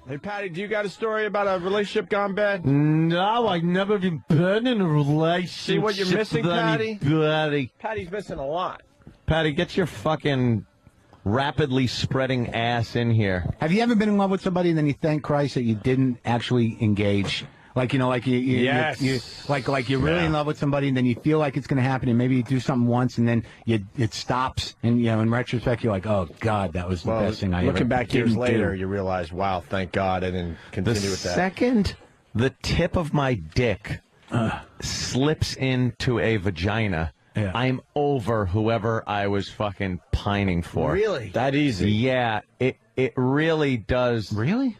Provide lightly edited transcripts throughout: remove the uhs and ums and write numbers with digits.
Hey, Patty, do you got a story about a relationship gone bad? No, I've never been in a relationship. See what you're missing, with Patty? anybody. Patty's missing a lot. Patty, get your fucking rapidly spreading ass in here. Have you ever been in love with somebody and then you thank Christ that you didn't actually engage? Like, you know, like Yes. like you're really in love with somebody and then you feel like it's going to happen and maybe you do something once and then it stops and, you know, in retrospect, you're like, oh, God, that was the best thing I ever Looking back years didn't later, do. you realize, wow, thank God I didn't continue with that. The second the tip of my dick slips into a vagina, I'm over whoever I was fucking pining for. Really? That easy? Yeah, it really does. Really?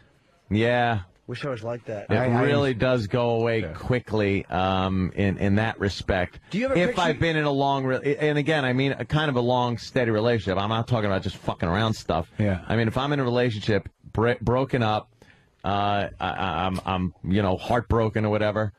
Yeah. Wish I was like that. It really does go away quickly in that respect. Do you have a if picture? I've been in a long, and again, I mean, a kind of a long, steady relationship. I'm not talking about just fucking around stuff. Yeah. I mean, if I'm in a relationship, broken up, I'm you know, heartbroken or whatever.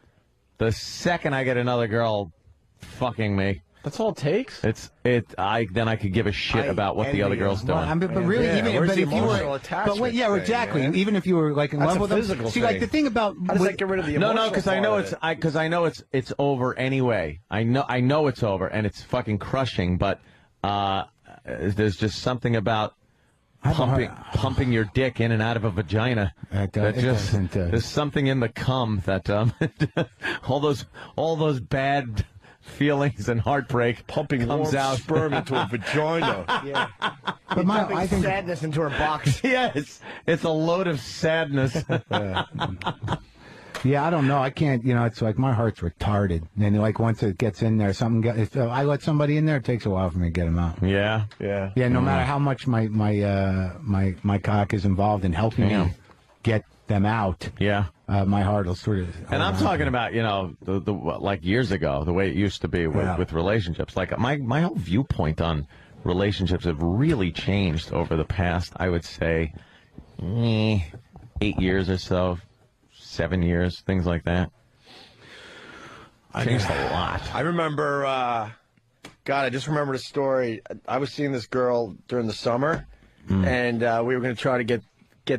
The second I get another girl fucking me, That's all it takes? then I could give a shit about what the other girl's doing. Well, but really, Yeah, even where's but the if you emotional were, attachment but yeah, thing, exactly. man? Even if you were like in That's love a with them, physical see, like thing. the thing about How does that get rid of the No, emotional because I know part of it? it's over anyway. I know it's over, and it's fucking crushing. But there's just something about pumping your dick in and out of a vagina. There's something in the cum that all those bad feelings and heartbreak Pumping comes warm out. sperm into a vagina. Yeah. But I think sadness into her box. Yes, it's a load of sadness. Yeah, I don't know. I can't. You know, it's like my heart's retarded. And like once it gets in there, if I let somebody in there, it takes a while for me to get them out. Yeah. Yeah. No matter how much my cock is involved in helping me get them out. Yeah. My heart will sort of. And I'm talking about, you know, the like years ago, the way it used to be with relationships. Like my whole viewpoint on relationships have really changed over the past, I would say, 8 years or so, 7 years, things like that. Changed a lot. I remember, God, I just remembered a story. I was seeing this girl during the summer, and we were going to try to get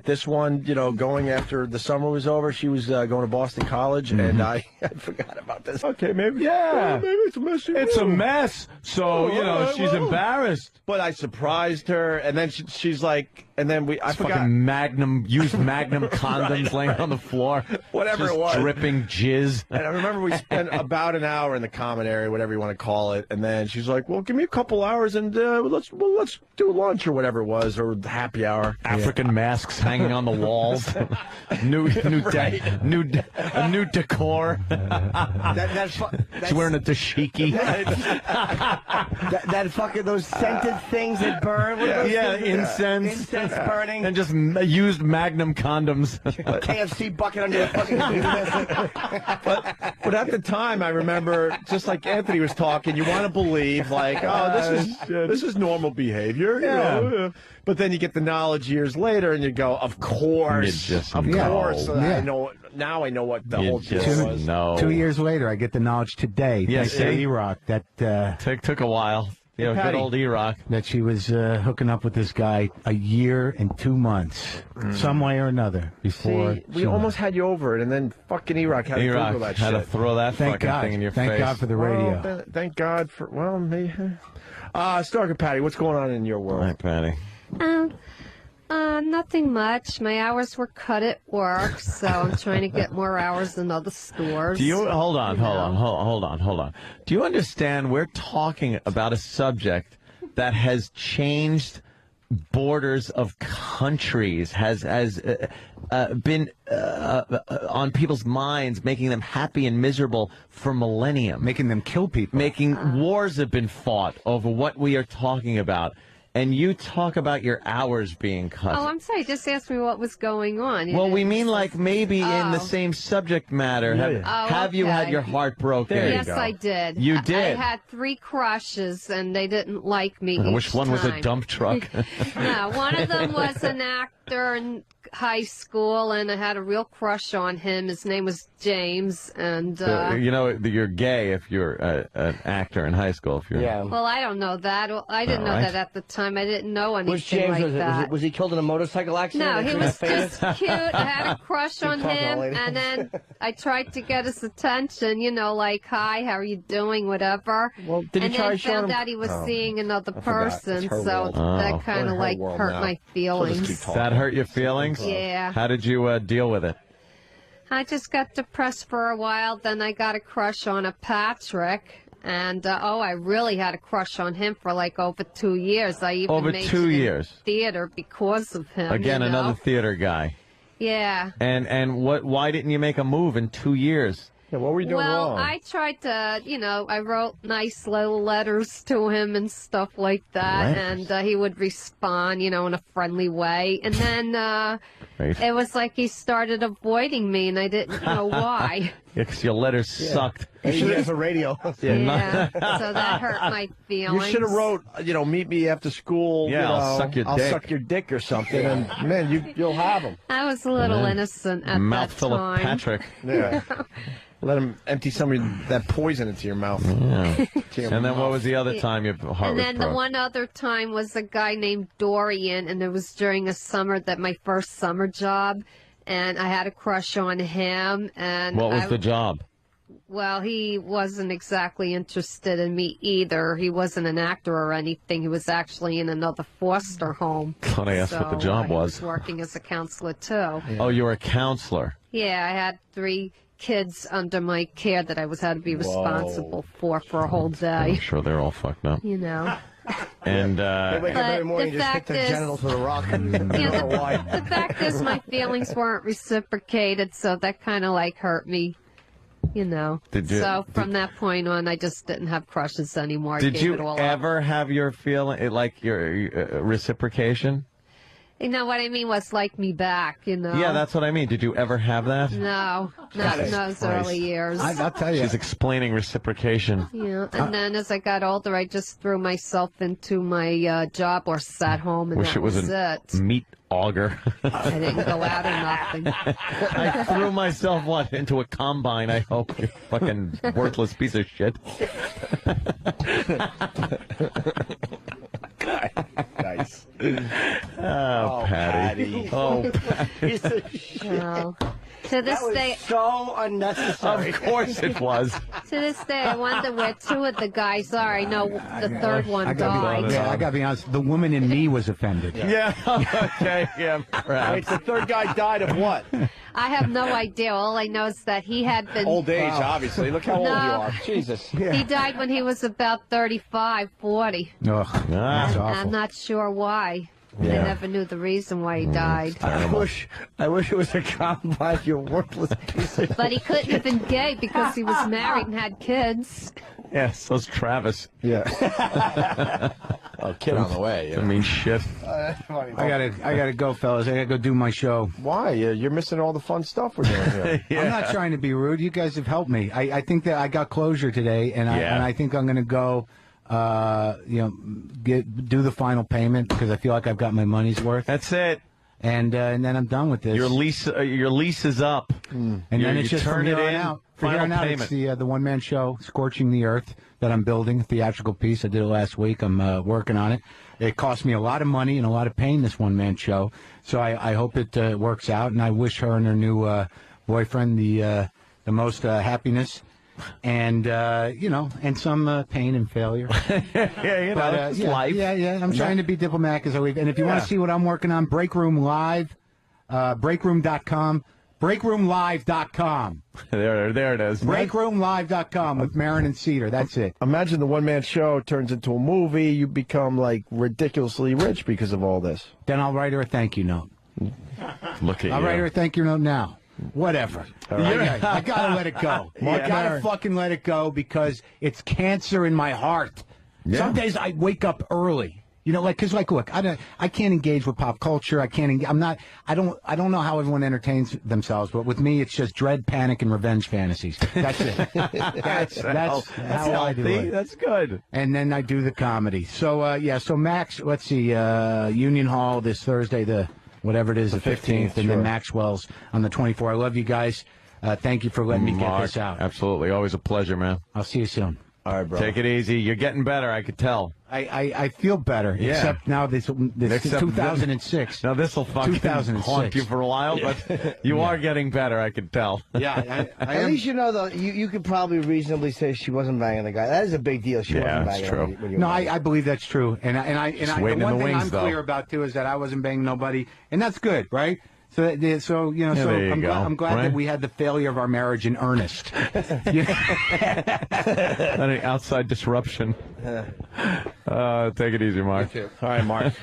this one, you know, going after the summer was over. She was going to Boston College, and I forgot about this. Okay, maybe. Yeah. Maybe it's a messy It's a room. mess. So, you know, she's embarrassed. But I surprised her, and then she's like, and then I forgot. Fucking used Magnum condoms laying on the floor. Whatever just it was. Dripping jizz. And I remember we spent about an hour in the common area, whatever you want to call it. And then she's like, "Well, give me a couple hours, and let's do lunch or whatever it was, or happy hour." African masks hanging on the walls. new decor. She's wearing a dashiki. that fucking those scented things that burn. What are those things? Incense burning. and just used Magnum condoms. KFC bucket under the fucking. But at the time, I remember, just like Anthony was talking, you want to believe, like, oh, this is normal behavior. You know? But then you get the knowledge years later, and you go, of course, of course. So I know now. I know what the whole deal was. No. 2 years later, I get the knowledge today. Yes, thanks to E-Rock, that took a while. You know, good Patty. old E-Rock. that she was hooking up with this guy a year and 2 months, some way or another. Before We almost had you over it, and then fucking E-Rock had to E-Rock Google that had shit. to throw that Thank fucking God. thing in your face. Thank God for the radio. Well, thank God for, well, maybe. Stalker Patti, what's going on in your world? All right, Patty. Nothing much. My hours were cut at work, so I'm trying to get more hours in other stores. Do you hold on. Do you understand? We're talking about a subject that has changed borders of countries, has been on people's minds, making them happy and miserable for millennium, making them kill people. making wars have been fought over what we are talking about. And you talk about your hours being cut. Oh, I'm sorry. Just ask me what was going on. Well, we mean like maybe in the same subject matter. Have you had your heart broken? Yes, I did. You did? I had 3 crushes, and they didn't like me. Which one was a dump truck? No, one of them was an actor. actor in high school, and I had a real crush on him. His name was James, and you know, you're gay if you're an actor in high school. If you're well, I don't know that. Well, I didn't know that at the time. I didn't know anything Was James, like that. was he killed in a motorcycle accident? No, he was just cute. I had a crush on him, and then I tried to get his attention, you know, like, hi, how are you doing, whatever. Well, did you and try then showing found him? out he was seeing another person, her so world. that kind of, Her like, world hurt now. my She'll just keep feelings. talking. that hurt your feelings? Yeah. How did you deal with it? I just got depressed for a while, then I got a crush on a Patrick. And, I really had a crush on him for, like, over 2 years. I even Over made 2 it in years? theater because of him. Again, you know? another theater guy. Yeah. And why didn't you make a move in 2 years? Yeah, what were you doing Well, wrong? I tried to, you know, I wrote nice little letters to him and stuff like that, Letters? and he would respond, you know, in a friendly way. And then Right. it was like he started avoiding me, and I didn't know why. Because your letters sucked. You should have a radio. Yeah, so that hurt my You feelings. should have wrote, meet me after school. Yeah, you know, I'll suck your dick. suck your dick or something, and man, you'll have him. I was a little innocent at Mouthful that of time. Patrick. Yeah. Let him empty some of that poison into your mouth. Yeah. To your And then what mouth. was the other time your heart And was then the broke? one other time was a guy named Dorian, and it was during a summer that my first summer job, and I had a crush on him. And What was the job? Well, he wasn't exactly interested in me either. He wasn't an actor or anything. He was actually in another foster home. Thought I asked what the job he was. working as a counselor too. Oh, you were a counselor. Yeah, I had 3 kids under my care that I had to be responsible for a whole I'm day. sure they're all fucked up. You know. And They wake up every But morning the and just hit fact their is- genitals with a rock. Yeah, I don't know why. the fact is, my feelings weren't reciprocated, so that kind of like hurt me, you know. Did you- So from that point on, I just didn't have crushes anymore. I did gave you it all up. ever have your feeling, like your reciprocation? You know what I mean? Was like me back, you know. Yeah, that's what I mean. Did you ever have that? No, not in those early years. I'll tell you. She's explaining reciprocation. Yeah, and then as I got older, I just threw myself into my job or sat home, and Wish that it was was a it. meat auger. I didn't go out or nothing. I threw myself, into a combine, I hope. You fucking worthless piece of shit. Nice. Oh, Patty. Oh, Patty. Well, to this day, So unnecessary. Of course it was. to this day, I wonder where 2 of the guys are. I know the third one I gotta died. be, I gotta be honest. The woman in me was offended. Yeah, okay, yeah, Wait, perhaps. the third guy died of what? I have no idea. All I know is that he had been. Old age, obviously. Look how old you No. are. Jesus. He died when he was about 35, 40. Ugh, that's I'm awful. not sure why. I Yeah. never knew the reason why he died. I wish it was a combine, you worthless piece of... But he couldn't have been gay because he was married and had kids. Yeah, so's Travis. Yeah. Oh, kid on the way. I mean, shit. I gotta go, fellas. I gotta go do my show. Why? You're missing all the fun stuff we're doing here. I'm not trying to be rude. You guys have helped me. I think that I got closure today, and I think I'm gonna go. Do the final payment because I feel like I've got my money's worth, That's it. and then I'm done with this. Your lease is up. and then it's just from here on out. From here Final on out, payment. it's the one man show, Scorching the Earth, that I'm building, a theatrical piece. I did it last week. I'm working on it. It cost me a lot of money and a lot of pain, this one man show. So I hope it works out, and I wish her and her new boyfriend the most happiness. And and some pain and failure. Yeah, it's life. Yeah. I'm trying to be diplomatic as always. And if you want to see what I'm working on, Break Room Live, breakroom.com, breakroomlive.com, There it is. breakroomlive.com with Marin and Cedar. That's it. Imagine the one-man show turns into a movie. You become, like, ridiculously rich because of all this. Then I'll write her a thank you note. Look at I'll you. write her a thank you note now. Whatever. I gotta let it go. I gotta fucking let it go because it's cancer in my heart. Yeah. Some days I wake up early. Because look, I can't engage with pop culture. I can't. I don't know how everyone entertains themselves, but with me, it's just dread, panic, and revenge fantasies. That's it. That's how I do it. That's good. And then I do the comedy. So So Max, let's see, Union Hall this Thursday, the whatever it is, the 15th, and then Maxwell's on the 24th. I love you guys. Thank you for letting me get this out. Absolutely. Always a pleasure, man. I'll see you soon. All right, bro. Take it easy. You're getting better, I could tell. I feel better, except now this 2006. Now this will fucking haunt you for a while, but you are getting better, I can tell. Yeah, I At least you know, though, you could probably reasonably say she wasn't banging the guy. That is a big deal. She wasn't banging true. him when you No, were I believe that's true, and the waiting in one the thing wings, I'm though. clear about too is that I wasn't banging nobody, and that's good, right? So you know, so there you go, I'm glad right? that we had the failure of our marriage in earnest. Not any outside disruption. Take it easy, Mark. All right, Mark.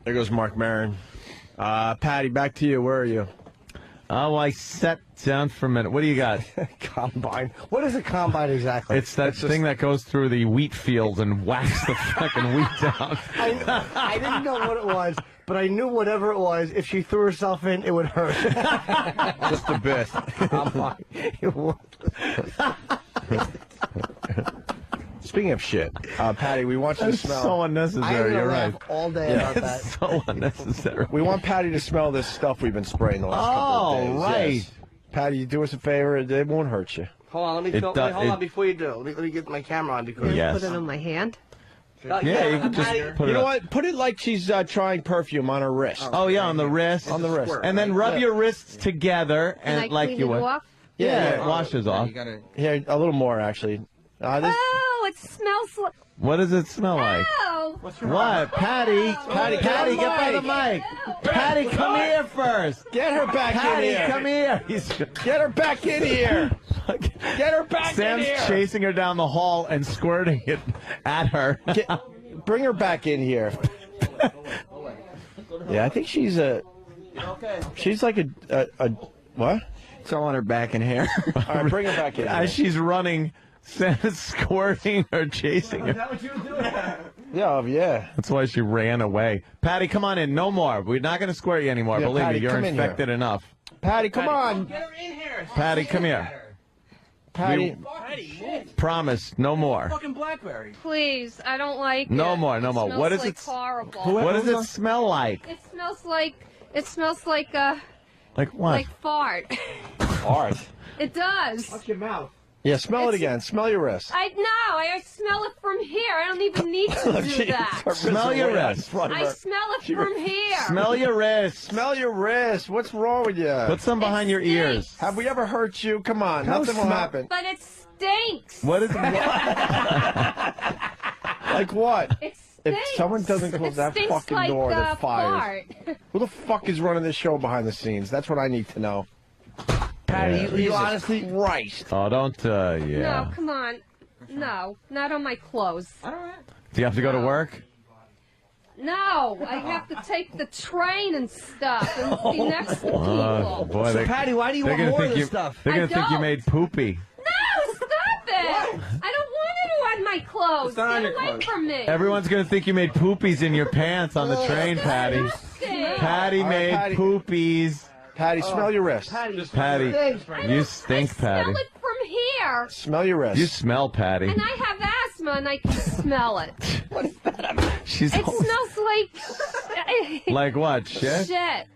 There goes Mark Maron. Patty, back to you. Where are you? Oh, I sat down for a minute. What do you got? Combine. What is a combine exactly? It's that thing that goes through the wheat fields and whacks the fucking wheat down. I didn't know what it was, but I knew whatever it was, if she threw herself in, it would hurt. Just a bit. Speaking of shit, Patty, we want you to That's smell. so I unnecessary. had You're to right. laugh all day about that. It's so unnecessary. We want Patty to smell this stuff we've been spraying the last couple of days. right. Yes. Patty, you do us a favor. It won't hurt you. Hold on, let me hold on before you do. Let me get my camera on because. Yes. Put it on my hand. Yeah, you can just put You it know up. what? Put it like she's trying perfume on her wrist. Oh, yeah, on the wrist. On the wrist. And then rub your wrists together And I and like clean you it would. off? Yeah, it washes off. Here, a little more, actually. Oh, it smells like... What does it smell like? Oh! What? Patty, Patty, get by the mic. Patty, come here first. Get her back Patty, in here. come here. Get her back in here. Get her back Sam's in here. chasing her down the hall and squirting it at her. Bring her back in here. Yeah, I think she's she's like a what? It's all on her back and hair. All right, bring her back in. As she's running, Sam's squirting her, chasing her. Is that what you were doing? Yeah. That's why she ran away. Patty, come on in. No more. We're not going to square you anymore. Yeah, Believe Patty, me, you're come in infected enough. Patty, come on. Get her in here. Patty, come here. Patty. Promise, no more. Fucking Blackberry. Please, I don't like No it. more, no more. It What smells is like it? horrible. What does it smell like? It smells like Like what? like fart. Art. It does. Watch your mouth. Yeah, smell it again. Smell your wrist. I smell it from here. I don't even need to do that. Smell your wrist. I smell it from here. Smell your wrist. Smell your wrist. What's wrong with you? Put some behind your ears. stinks. Have we ever hurt you? Come on. Nothing will happen. But it stinks. What is it? Like what? It stinks. If someone doesn't close It that stinks fucking like, door, they're fired. fart. Who the fuck is running this show behind the scenes? That's what I need to know. Patty, Yeah. you honestly. Christ. Oh, don't, No, yeah. come on. No, not on my clothes. Do you have to go to work? No, I have to take the train and stuff and be next to people. Boy, So, Patty, why do you want more of this stuff? They're going to I think you don't. made poopy. No, stop it! I don't want it on my clothes. It's not on Get your away clothes. from me. Everyone's going to think you made poopies in your pants on the train, Patty. Disgusting. Patty All right, made Patty. poopies. Patty, smell your wrist. Patty, you stink, I Patty. smell it from here, Smell your wrist. You smell, Patty. and I have asthma, and I can smell it. She's It smells like like what? Shit. shit.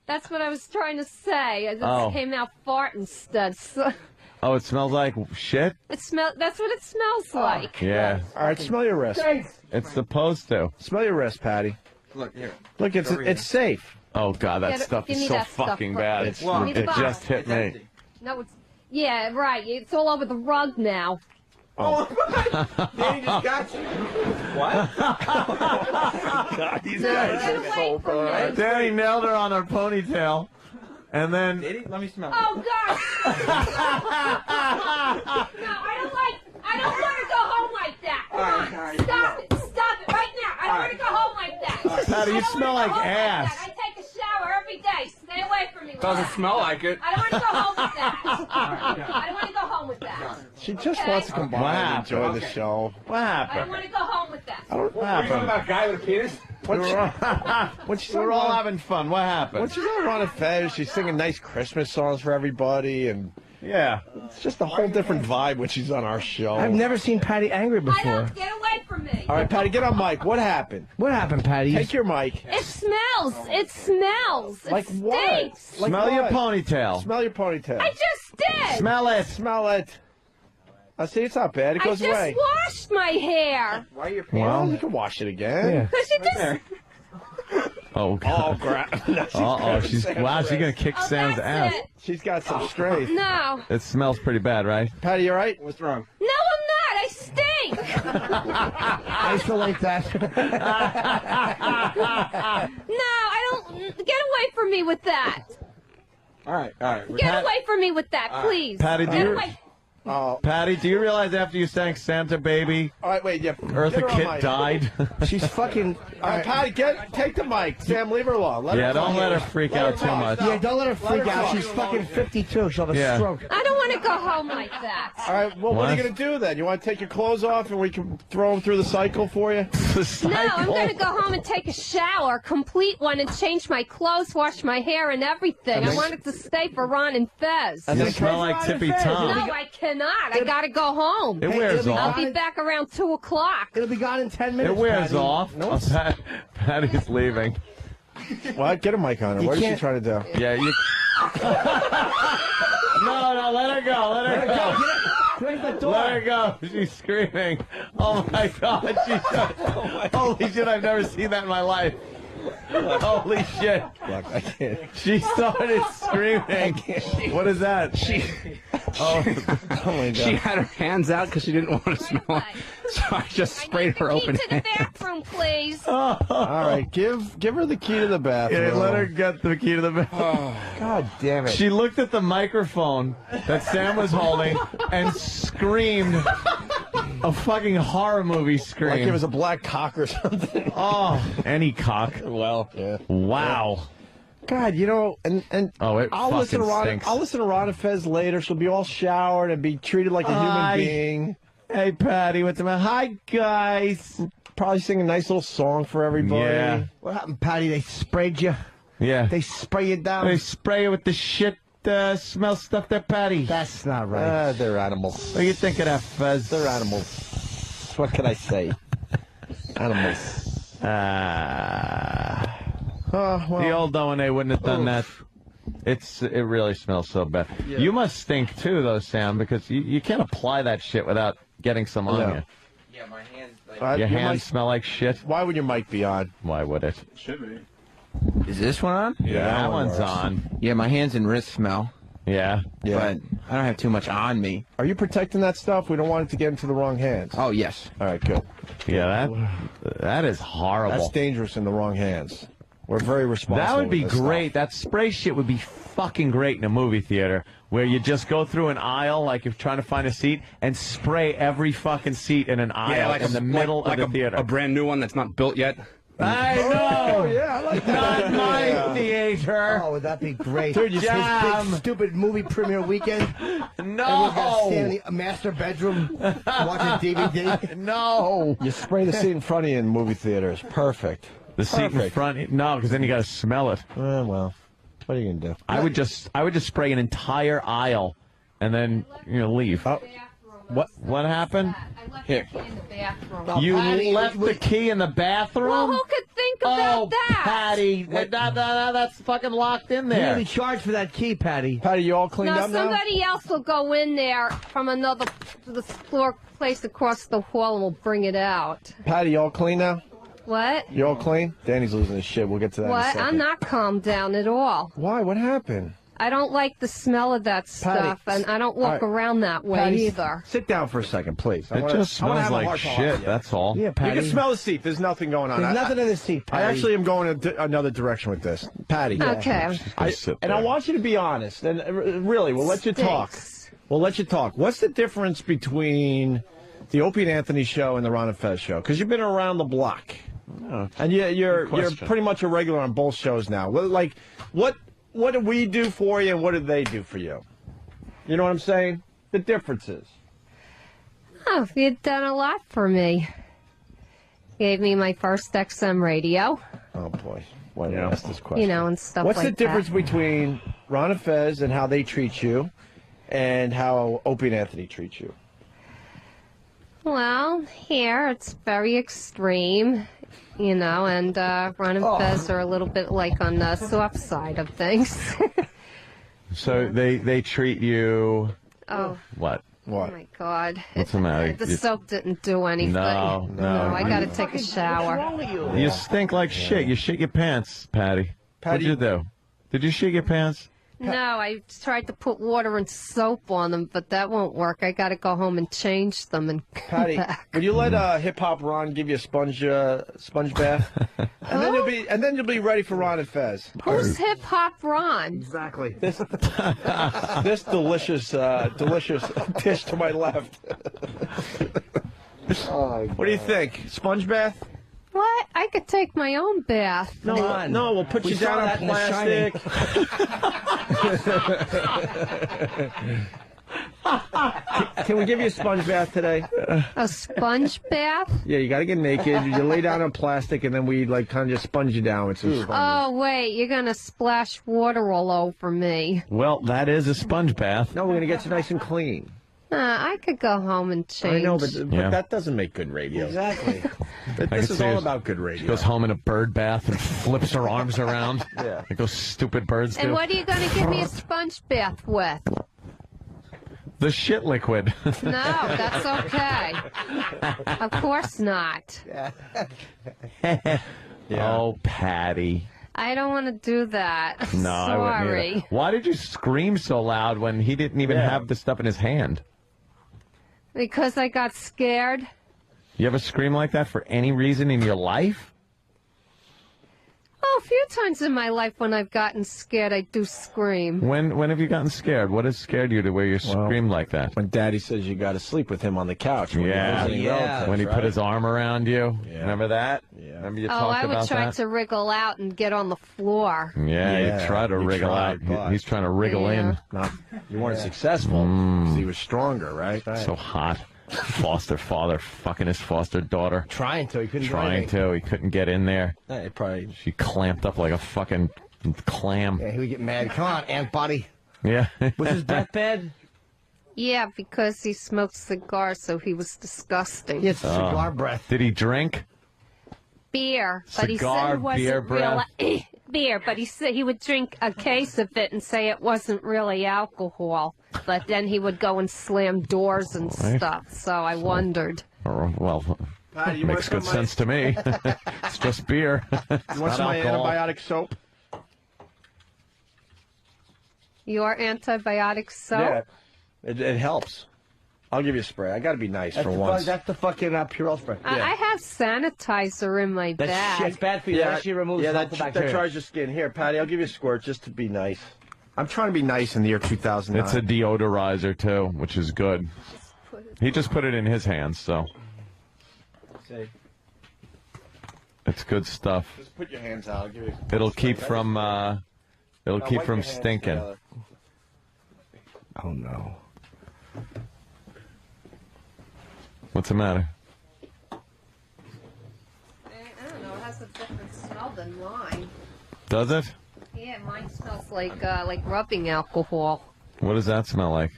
That's what I was trying to say. I just Oh. came out fart instead. So Oh, it smells like shit. that's what it smells like. Yeah, All right, smell your wrist. it's supposed to. Smell your wrist, Patty. Look here. Look, it's safe. Oh God, that Get it- stuff give is me so that stuff fucking first. bad. It's- Give me the It box. just hit me. No, it's right. It's all over the rug now. Danny just got you. God, these No, guys get are away so from bad. me. Danny nailed her on her ponytail, and then Let me smell. Oh God! No, I don't want to go home like that. Come on, stop it right now. I don't want to go home like that. Patty, you I don't smell wanna like go home ass. that. I take a shower every day. Stay away from me. with Doesn't that. smell like it. I don't want to go home with that. I don't want to go home with that. She just wants to come by and Wow. enjoy the show. what I don't happened? want to go home with that. What Are you talking happened? about a guy with a penis? When she's We were all on, having fun. What when happened? she's on Ron and Fez, she's singing nice Christmas songs for everybody, and Yeah. It's just a whole different vibe when she's on our show. I've never seen Patty angry I before. don't. Get away from me. All right, Patty, get on mic. What happened? What happened, Patty? Take your mic. It smells. It smells. Like it what? stinks. Like Smell your what? ponytail. Smell your ponytail. I just did. Smell it. Smell it. I see it's not bad. It I goes just away. washed my hair. Why are your Well, pants? you can wash it again. Because you just. Oh, Oh, God. crap. She's gonna kick Oh, Sam's ass. that's it. She's got some strength. No. It smells pretty bad, right? Patty, you all right? What's wrong? No, I'm not. I stink. I feel like that. No, I don't. Get away from me with that. All right. Get away from me with that, please. Patty, do Get you- away. Oh, Patty, do you realize after you sang Santa Baby, all right, wait. Yeah. Eartha get her on Kitt mic. died? She's fucking. All right, Patty, take the mic. Sam, leave her alone. Let Yeah, her don't talk. let her freak out too much. Yeah, don't let her freak her out. talk. She's fucking 52. She'll have a Yeah. stroke. I don't want to go home like that. All right, well, what are you What? going to do then? You want to take your clothes off and we can throw them through the cycle for you? No, I'm going to go home and take a shower, complete one, and change my clothes, wash my hair, and everything. I want it to stay for Ron and Fez. And You then smell like Tippy Tom. No, I cannot. I got to go home. It wears I'll off. be back around 2 o'clock. It'll be gone in 10 minutes. It wears Patty. off. No, Oh, Patty's leaving. What? Get a mic on her. You What is she can't- trying to do? Yeah, you. No, let her go. Let her go. Close the door. Let her go. She's screaming. Oh my God. Holy shit, I've never seen that in my life. Holy shit. Look, I can't. She started screaming. What is that? Oh my God. She had her hands out because she didn't want to smell it. So I just sprayed her open Key to the hands. bathroom, please. All right, give her the key to the bathroom. Yeah, let her get the key to the bathroom. God damn it. She looked at the microphone that Sam was holding and screamed a fucking horror movie scream. Like it was a black cock or something. Oh, any cock. Well, yeah. Wow. God, you know, and Oh, it I'll listen to fucking Ron. stinks. I'll listen to Ron and Fez later. She'll be all showered and be treated like a human Hi. being. Hey, Patty, what's the matter? Hi, guys. Probably sing a nice little song for everybody. Yeah. What happened, Patty? They sprayed you. Yeah. They spray you down. They spray you with the shit smell stuff there, Patty. That's not right. They're animals. What do you think of that, Fez? They're animals. What can I say? Animals. Well, The old O&A wouldn't have done that. It really smells so bad. Yeah. You must stink too, though, Sam, because you can't apply that shit without getting some on No. you. Yeah, my hands. Your your hands mic- smell like shit. Why would your mic be on? Why would it? Should be. Is this one on? Yeah, that that one one's works. on. Yeah, my hands and wrists smell, Yeah. Yeah. but I don't have too much on me. Are you protecting that stuff? We don't want it to get into the wrong hands. Oh, yes. All right, good. Yeah, that is horrible. That's dangerous in the wrong hands. We're very responsible. That would be with this great. stuff. That spray shit would be fucking great in a movie theater where you just go through an aisle like you're trying to find a seat and spray every fucking seat in an aisle in the middle of the theater. a brand new one that's not built yet. I know. Oh yeah, I like that. Not my theater. Oh, would that be great? Dude, you His jam. big, stupid movie premiere weekend. Everyone's gonna stand in No. the master bedroom watching DVD. No. You spray the seat in front of you in movie theaters. Perfect. The seat in Perfect. front. No, because then you got to smell it. Well, what are you gonna do? I would just spray an entire aisle and then leave. Oh, What happened? I left Here. the key in the bathroom. Oh, You Patty, left the key in the bathroom? Well, who could think about Oh, that? Patty, that's fucking locked in You there. really charged for that key, Patty. Patty, you all cleaned No, up now? somebody else will go in there from another the floor place across the hall and will bring it out. Patty, you all clean now? What? You all clean? Danny's losing his shit. We'll get to that in a What? second. I'm not calmed down at all. Why? What happened? I don't like the smell of that stuff, and I don't walk all right. around that way Patty, either. Sit down for a second, please. It just I wanna smells have a like heart to heart shit, with you. that's all. Yeah, You Patty. can smell the seat. There's nothing going on. There's nothing in the seat, I Patty. actually am going another direction with this. Patty. Okay. Sit And I there. want you to be honest. And really, we'll let you talk. Stinks. We'll let you talk. What's the difference between the Opie and Anthony show and the Ron and Fez show? Because you've been around the block. And you're question. pretty much a regular on both shows now. Like, what do we do for you and what do they do for you? You know what I'm saying? The differences. Oh, you've done a lot for me. Gave me my first XM radio, Oh, boy. Why did I ask this question? you know, and stuff What's like the difference that. between Ron and Fez and how they treat you and how Opie and Anthony treat you. Well, here it's very extreme, and Ron and Fez are a little bit like on the soft side of things. So they treat you. Oh. What? Oh my God! What's the matter? The soap didn't do anything. No. I gotta take a shower. You stink like shit. You shit your pants, Patty. What'd you do? Did you shit your pants? No, I tried to put water and soap on them, but that won't work. I gotta go home and change them and come Patty, back. would you let Hip Hop Ron give you a sponge bath, and then you'll be ready for Ron and Fez. Who's Hip Hop Ron? Exactly. This delicious dish to my left. What do you think? Sponge bath? What? I could take my own bath. No, we'll put you down on plastic. Can we give you a sponge bath today? A sponge bath? Yeah, you got to get naked. You lay down on plastic, and then we kind of just sponge you down with some sponge. Oh, wait, you're gonna splash water all over me. Well, that is a sponge bath. No, we're going to get you nice and clean. I could go home and change. I know, but that doesn't make good radio. Exactly. This is all about good radio. She goes home in a bird bath and flips her arms around. Yeah. Like those stupid birds do. And what are you gonna give me a sponge bath with? The shit liquid. No, that's okay. Of course not. Oh, Patty. I don't want to do that. I'm No, I wouldn't sorry. either. Why did you scream so loud when he didn't even have the stuff in his hand? Because I got scared. You ever scream like that for any reason in your life? Oh, a few times in my life when I've gotten scared, I do scream. When have you gotten scared? What has scared you to where you scream like that? When Daddy says you got to sleep with him on the couch. Yeah. When he put his arm around you. Yeah. Remember that? Yeah. Remember you Oh, talked I would about try that? to wriggle out and get on the floor. Yeah, you try to you wriggle tried, out. but- He's trying to wriggle in. You weren't successful because he was stronger, right? So hot. Foster father fucking his foster daughter. Trying to. He couldn't do Trying anything. to. He couldn't get in there. It probably. She clamped up like a fucking clam. Yeah, he would get mad. Come on, Aunt Buddy. Yeah. Was his breath bad? Yeah, because he smoked cigars, so he was disgusting. He had cigar breath. Did he drink? Beer, but he Cigar, said it wasn't beer real breath? beer, but he said he would drink a case of it and say it wasn't really alcohol. But then he would go and slam doors and stuff. So I wondered. Well, Patty, you makes want good some sense to me. It's just beer. You want some of my antibiotic soap? Your antibiotic soap? Yeah. It helps. I'll give you a spray. I got to be nice for once. That's the fucking Purell spray. I have sanitizer in my That's bag. it's bad for you. That actually removes that harmful bacteria. tries your skin. Here, Patty, I'll give you a squirt just to be nice. I'm trying to be nice in the year 2009. It's a deodorizer, too, which is good. He just put it in his hands, so See, it's good stuff. just put your hands out. I'll give you. It'll keep from Now keep wipe from your hands stinking. together. Oh no. What's the matter? I don't know. It has a different smell than mine. Does it? Yeah, mine smells like rubbing alcohol. What does that smell like?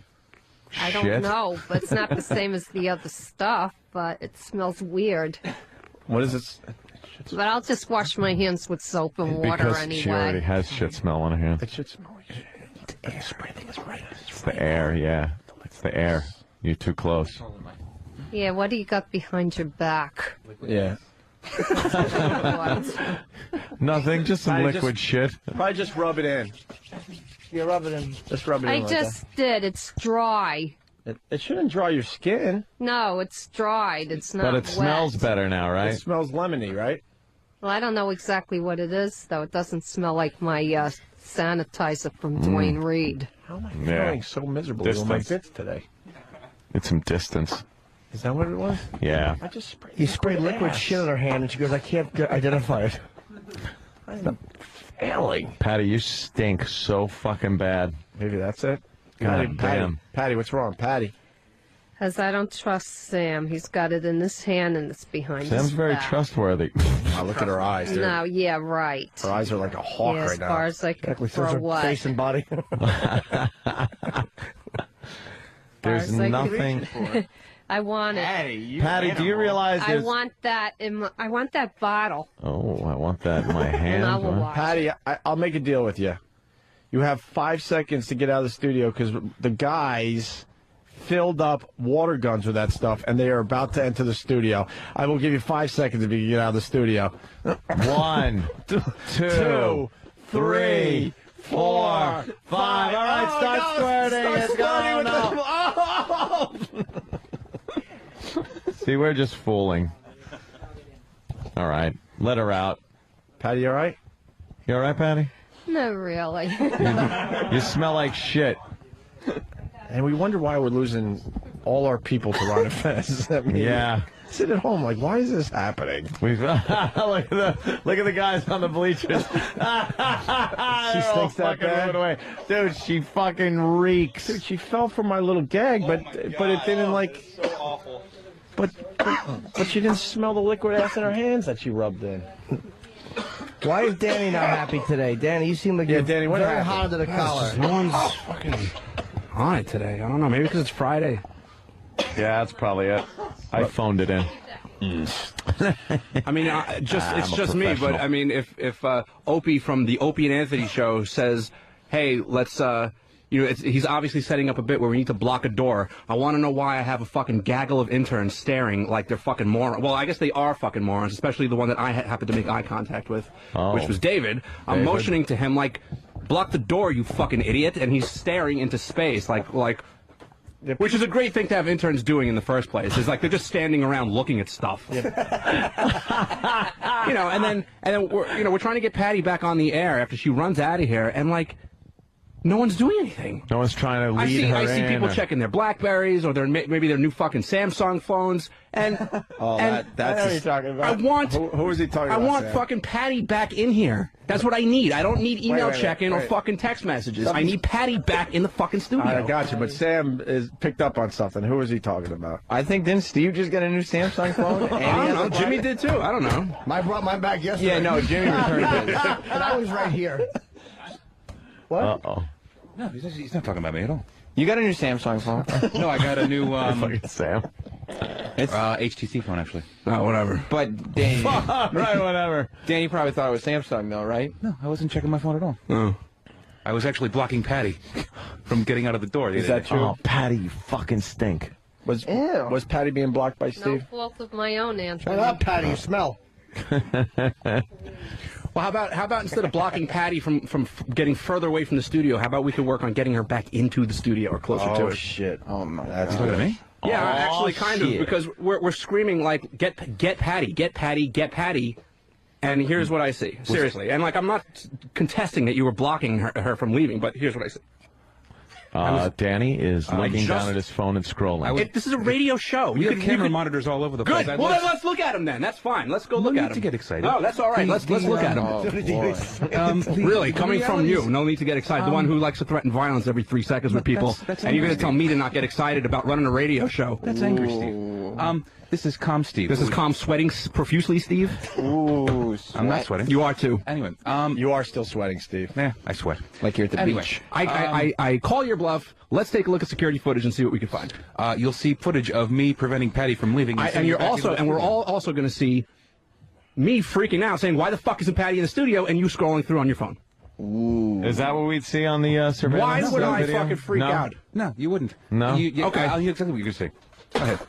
I don't Shit? know, but it's not the same as the other stuff, but it smells weird. What is it? But I'll just wash my hands with soap and water Because anyway. she already has shit smell on her hands. It should smell like shit. The spray thing is right. It's the air, yeah. It's the air. You're too close. Yeah, what do you got behind your back? Yeah. What? Nothing, just some I liquid just- shit. Probably just rub it in. You rub it in. Just rub it I in. like just did. It's dry. that. It shouldn't dry your skin. No, it's dried. It's not But it wet. smells better now, It right? smells lemony, right? Well, I don't know exactly what it is, though. It doesn't smell like my sanitizer from Dwayne Reed. How am I Yeah. feeling so miserably with my Distance. bits today? It's some distance. Is that what it was? Yeah. I just sprayed. He sprayed liquid ass. shit on her hand, and she goes, "I can't identify it." I'm failing. Patty, you stink so fucking bad. Maybe that's it. God damn. Patty, what's wrong, Patty? Because I don't trust Sam. He's got it in his hand and it's behind Sam's his very back. trustworthy. Oh, look at her eyes. No, yeah, right. Her eyes are like a hawk Yeah, right as now. far as I can Exactly. So throw is her what. face and body. There's far as nothing. I want it. Patty, do you realize I there's... want that I want that bottle. Oh, I want that in my hand. And I will huh? watch Patty, I'll make a deal with you. You have 5 seconds to get out of the studio because the guys filled up water guns with that stuff, and they are about to enter the studio. I will give you 5 seconds if you can get out of the studio. 1, 2, 3, 4, 5. All right, start squirting. It's going See, we're just fooling. All right, let her out. Patty, you all right? You all right, Patty? No, really. You smell like shit. And we wonder why we're losing all our people to Ron and Fez. I mean, Yeah. sit at home like, why is this happening? We've look at the guys on the bleachers. She stinks that bad? Away. Dude, she fucking reeks. Dude, she fell for my little gag, but it didn't like. So awful. But she didn't smell the liquid ass in her hands that she rubbed in. Why is Danny not happy today? Danny, you seem like you're Danny, what very happened? hot under the collar. No one's fucking on it today. I don't know. Maybe because it's Friday. Yeah, that's probably it. I phoned it in. I mean, it's just me. But professional. I mean, if Opie from the Opie and Anthony show says, "Hey, let's," he's obviously setting up a bit where we need to block a door. I want to know why I have a fucking gaggle of interns staring like they're fucking morons. Well, I guess they are fucking morons, especially the one that I happened to make eye contact with, which was David. I'm motioning to him like, block the door, you fucking idiot, and he's staring into space like. Which is a great thing to have interns doing in the first place. Is like they're just standing around looking at stuff. And then we're trying to get Patty back on the air after she runs out of here, and like no one's doing anything. No one's trying to lead her in. I see people checking their Blackberries or maybe their new fucking Samsung phones. And that's what you're talking about. I want who is he talking about? I want Sam? fucking Patty back in here. That's what I need. I don't need email check-in or fucking text messages. I need Patty back in the fucking studio. I got you, but Sam is picked up on something. Who is he talking about? I think didn't Steve just get a new Samsung phone? I don't know. Jimmy did too. I don't know. I brought mine back yesterday. Yeah, no, Jimmy returned it. And I was right here. What? Uh-oh. No, he's not talking about me at all. You got a new Samsung phone? No, I got a new Fucking Sam. It's HTC phone, actually. Oh, whatever. But Danny, Right, whatever. Danny probably thought it was Samsung, though, right? No, I wasn't checking my phone at all. Oh. I was actually blocking Patty from getting out of the door. Is that true? Oh, Patty, you fucking stink. Was Patty being blocked by No Steve? fault of my own, Anthony. Shut up, Patty. You smell. Well, how about instead of blocking Patty from getting further away from the studio, how about we could work on getting her back into the studio or closer to Oh it? shit! Oh, my That's Look at me. Yeah, Oh, actually, kind of, shit. because we're screaming like, get Patty, get Patty, get Patty. And here's what I see, seriously. And like, I'm not contesting that you were blocking her from leaving, but here's what I see. Danny is looking just- down at his phone and scrolling. This is a radio show. We You have can- camera you can- monitors all over the Good. place. Well, then let's look at him then. That's fine. Let's go look need at him. to get excited. No, that's all right. Let's look at him. Really, coming from you, no need to get excited. The one who likes to threaten violence every 3 seconds with people, that's and you're going angry, to tell me to not get excited about running a radio show. That's angry, Steve. This is calm, Steve. This is calm sweating profusely, Steve. Ooh, I'm not sweating. You are too. Anyway, You are still sweating, Steve. yeah, I sweat. like you're at the Anyway. beach. I call your bluff. Let's take a look at security footage and see what we can find. You'll see footage of me preventing Patty from leaving. And you're also, and we're all also going to see me freaking out, saying, "Why the fuck isn't Patty in the studio?" And you scrolling through on your phone. Is that what we'd see on the surveillance? Why would I video? fucking freak No? out? No, you wouldn't. No? Okay. I'll hear exactly what you're going to say. Go ahead.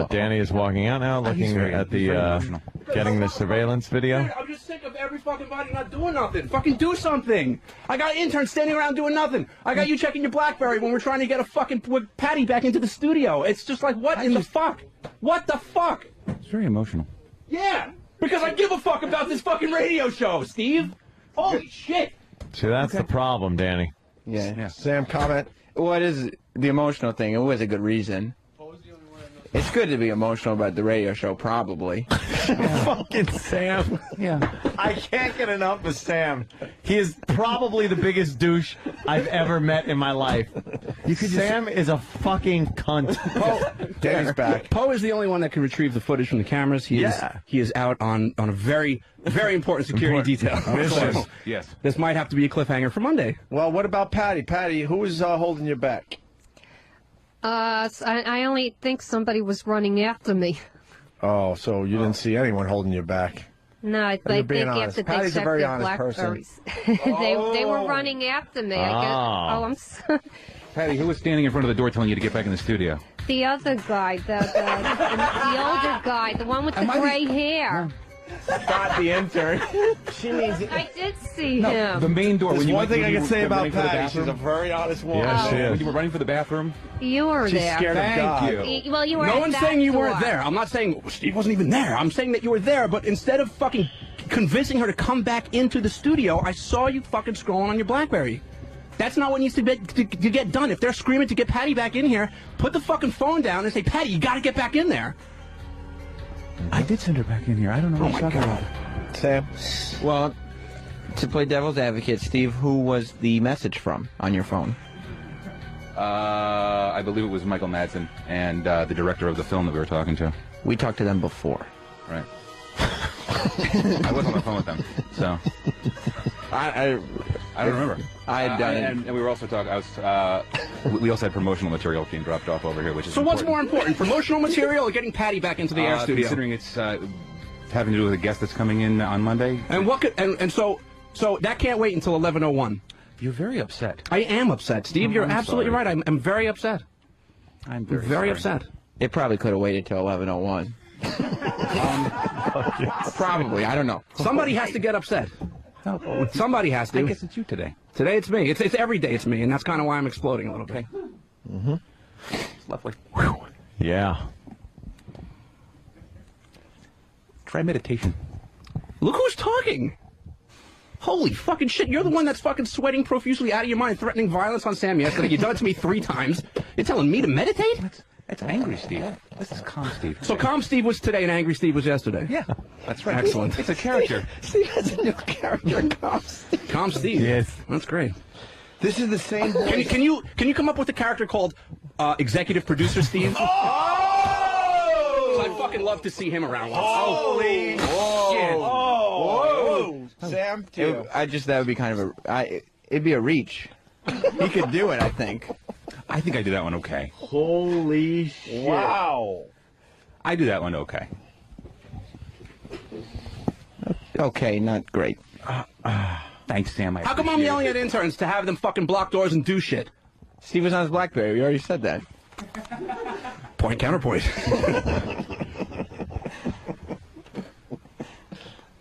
Danny is walking out now, looking at he's very the emotional. getting the surveillance video. I'm just sick of every fucking body not doing nothing. Fucking do something. I got interns standing around doing nothing. I got you checking your BlackBerry when we're trying to get a fucking Patty back into the studio. It's just like, what in the fuck? What the fuck? It's very emotional. Yeah, because I give a fuck about this fucking radio show, Steve. Holy shit. See, that's the problem, Danny. Yeah. Sam, comment. What is the emotional thing? It was a good reason. It's good to be emotional about the radio show, probably. Fucking Sam. Yeah. I can't get enough of Sam. He is probably the biggest douche I've ever met in my life. Sam is a fucking cunt. Danny's back. Poe is the only one that can retrieve the footage from the cameras. He is out on a very, very important security detail. So Yes. this might have to be a cliffhanger for Monday. Well, what about Patty? Patty, who is holding you back? I only think somebody was running after me. Oh, so you didn't see anyone holding you back? No, I You're think being after honest. they Patty's a checked very their honest person. blackberries. They were running after me. I guess. Oh, I'm sorry. Patty, who was standing in front of the door telling you to get back in the studio? The other guy, the older guy, the one with the gray hair. Not the intern. She means it. I did see him. The main door. There's when you one went- thing when I you can were say about running for the Patty. She's a bathroom? very honest woman. Yeah, she is. When you were running for the bathroom? You were She's there. scared of Thank God. you. Well, you were No at one's that saying you door. weren't there. I'm not saying Steve wasn't even there. I'm saying that you were there, but instead of fucking convincing her to come back into the studio, I saw you fucking scrolling on your BlackBerry. That's not what needs to get done. If they're screaming to get Patty back in here, put the fucking phone down and say, Patty, you gotta get back in there. I did send her back in here. I don't know. Oh my God. Sam? Well, to play devil's advocate, Steve, who was the message from on your phone? I believe it was Michael Madsen and the director of the film that we were talking to. We talked to them before. Right. I was on the phone with them, so I I don't remember. I had done it. and we were also talking. We also had promotional material being dropped off over here, which is So what's more important, promotional material or getting Patty back into the air studio? Considering it's having to do with a guest that's coming in on Monday. And what could, and so that can't wait until 11:01. You're very upset. I am upset, Steve. You're I'm absolutely sorry. right. I'm very upset. I'm Very sorry. upset. It probably could have waited till 11:01. Probably. I don't know. Somebody has to get upset. Somebody has to. I guess it's you today. Today it's me. It's every day it's me, and that's kind of why I'm exploding a little bit. It's lovely. Yeah. Try meditation. Look who's talking. Holy fucking shit! You're the one that's fucking sweating profusely out of your mind, threatening violence on Sam yesterday. You've done it to me 3 times. You're telling me to meditate? That's angry Steve. This is calm Steve. So calm Steve was today and angry Steve was yesterday. Yeah, that's right. Excellent. It's a character. Steve has a new character. Calm Steve. Yes. That's great. This is the same voice. Can you come up with a character called executive producer Steve? I'd fucking love to see him around. Holy shit. Whoa. Sam, too. That would be kind of it'd be a reach. He could do it, I think. I think I do that one okay. Holy shit. Wow. I do that one okay. Okay, not great. Thanks, Sam. How come I'm yelling at interns to have them fucking block doors and do shit? Steve was on his BlackBerry. We already said that. Point counterpoint.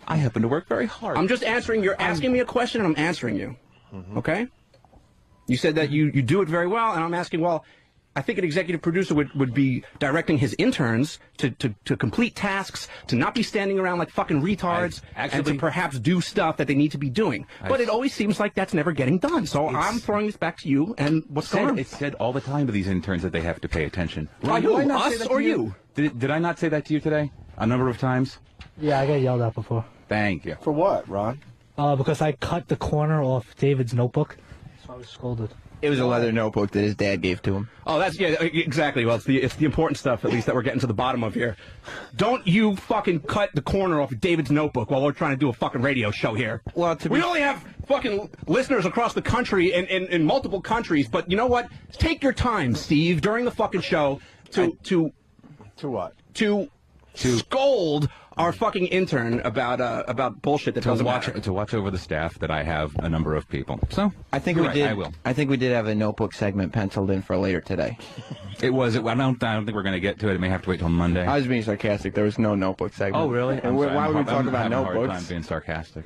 I happen to work very hard. I'm just answering. You're asking me a question, and I'm answering you. Okay? You said that you do it very well, and I'm asking, well, I think an executive producer would be directing his interns to complete tasks, to not be standing around like fucking retards, and to perhaps do stuff that they need to be doing. But it always seems like that's never getting done. So I'm throwing this back to you, and what's going on? It's said all the time to these interns that they have to pay attention. By Did I who? not say Us that or to you? Did I not say that to you today? A number of times? Yeah, I got yelled at before. Thank you. For what, Ron? Because I cut the corner off David's notebook, so I was scolded. It was a leather notebook that his dad gave to him. Oh, that's, yeah, exactly. Well, it's the important stuff, at least, that we're getting to the bottom of here. Don't you fucking cut the corner off of David's notebook while we're trying to do a fucking radio show here. Well, we only have fucking listeners across the country in multiple countries, but you know what? Take your time, Steve, during the fucking show to what? To scold our fucking intern about bullshit that doesn't matter. To watch over the staff that I have a number of people. So I think you're we right, did. I will. I think we did have a notebook segment penciled in for later today. I don't think we're going to get to it. It may have to wait till Monday. I was being sarcastic. There was no notebook segment. Oh, really? And why would we talk about I'm having a hard notebooks? time being sarcastic.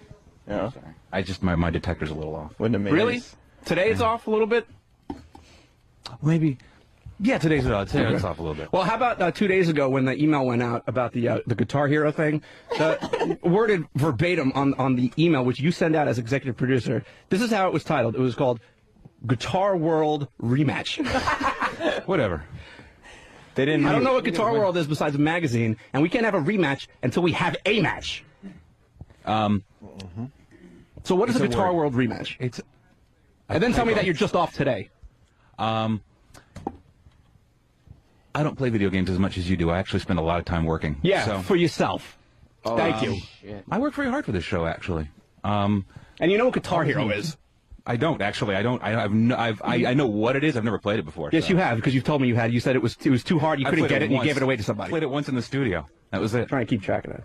Yeah. Sorry. I just my detector's a little off. Wouldn't have made Really? it. Today it's off a little bit? Maybe. Yeah, today's it's off a little bit. Well, how about 2 days ago when the email went out about the Guitar Hero thing? Worded verbatim on the email, which you send out as executive producer, this is how it was titled. It was called Guitar World Rematch. Whatever. They didn't. I don't know what Guitar World is besides a magazine, and we can't have a rematch until we have a match. So what is a Guitar World rematch? And then tell me that you're just off today. I don't play video games as much as you do. I actually spend a lot of time working. Yeah, so. for yourself. Thank you. Shit. I work very hard for this show, actually. And you know what Guitar Hero is? I don't actually. I don't. I know what it is. I've never played it before. Yes, so. you have, because you've told me you had. You said it was too hard. You couldn't get it, and you gave it away to somebody. Played it once in the studio. That was it. Trying to keep track of that.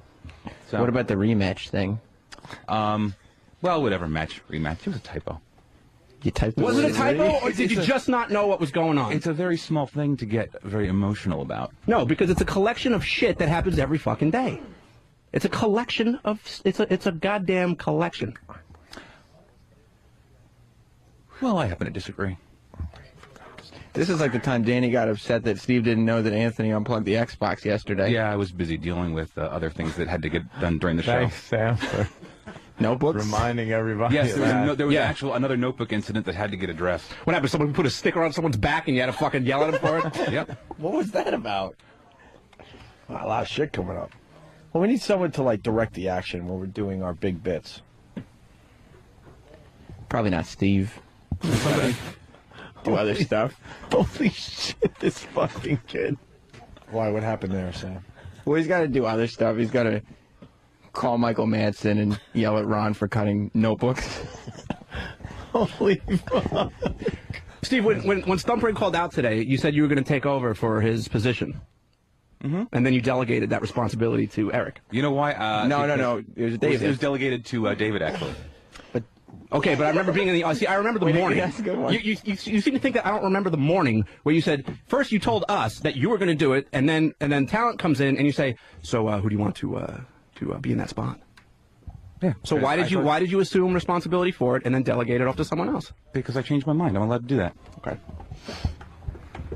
So, What about the rematch thing? well, whatever. Rematch. It was a typo. You typed the Was it a word typo, or did you just not know what was going on? It's a very small thing to get very emotional about. No, because it's a collection of shit that happens every fucking day. It's a collection of. It's a goddamn collection. Well, I happen to disagree. This is like the time Danny got upset that Steve didn't know that Anthony unplugged the Xbox yesterday. Yeah, I was busy dealing with other things that had to get done during the show. Thanks, Sam, for Notebooks? reminding everybody. Yes, there was Yeah. another notebook incident that had to get addressed. What happened? Someone put a sticker on someone's back, and you had to fucking yell at him for it. Yep. What was that about? A lot of shit coming up. Well, we need someone to like direct the action when we're doing our big bits. Probably not Steve. Somebody do other stuff. Holy shit, this fucking kid. Why? What happened there, Sam? Well, he's got to do other stuff. He's got to call Michael Madsen and yell at Ron for cutting notebooks. Holy fuck. Steve, when Stumper called out today, you said you were going to take over for his position. Mm-hmm. And then you delegated that responsibility to Eric. You know why? No. It was David. It was delegated to David, actually. Okay, but I remember being in the. See, I remember the morning. That's a good one. You seem to think that I don't remember the morning where you said first you told us that you were going to do it, and then talent comes in and you say, so who do you want to be in that spot? Yeah. So why did you assume responsibility for it and then delegate it off to someone else? Because I changed my mind. I'm allowed to do that. Okay.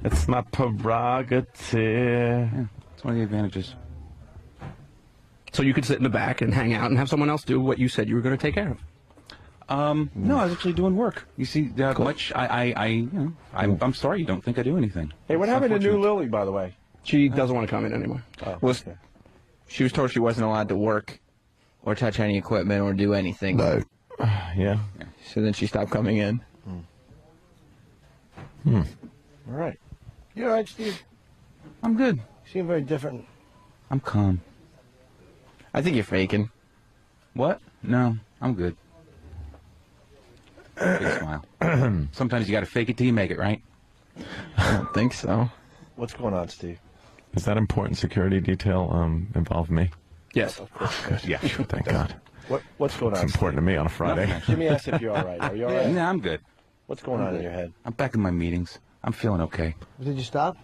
It's my prerogative. Yeah, it's one of the advantages. So you could sit in the back and hang out and have someone else do what you said you were going to take care of. No, I was actually doing work. You see, I'm sorry you don't think I do anything. Hey, what It's happened to New unfortunate. Lily, by the way? She doesn't want to come in anymore. Oh, Well, okay. she was told she wasn't allowed to work or touch any equipment or do anything. Yeah. So then she stopped coming in. All right. You all right, Steve? I'm good. You seem very different. I'm calm. I think you're faking. What? No, I'm good. Big smile. Sometimes you got to fake it till you make it, right? I don't think so. What's going on, Steve? Does that important security detail involve me? Yes. Yeah, sure. Thank God. What's going on? It's important to me on a Friday. Steve? Jimmy asked if you're all right. Are you all right? Yeah, I'm good. What's going on in your head? I'm back in my meetings. I'm feeling okay. Did you stop?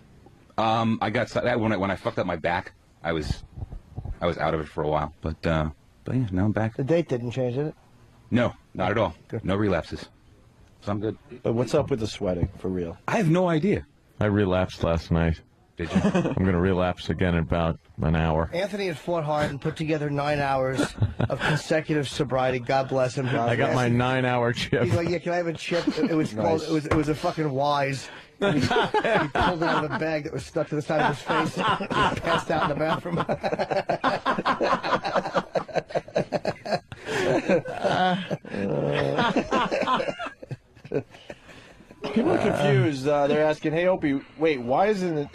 I got when I fucked up my back. I was out of it for a while, but yeah, now I'm back. The date didn't change, did it? No, not at all. No relapses. So I'm good. But what's up with the sweating, for real? I have no idea. I relapsed last night. Did you? I'm going to relapse again in about an hour. Anthony had fought hard and put together 9 hours of consecutive sobriety. God bless him. I got my 9-hour chip. He's like, yeah, can I have a chip? It was called. It was a fucking Wise. And he pulled it out of a bag that was stuck to the side of his face. He passed out in the bathroom. People are confused. They're asking, "Hey, Opie, wait, why is an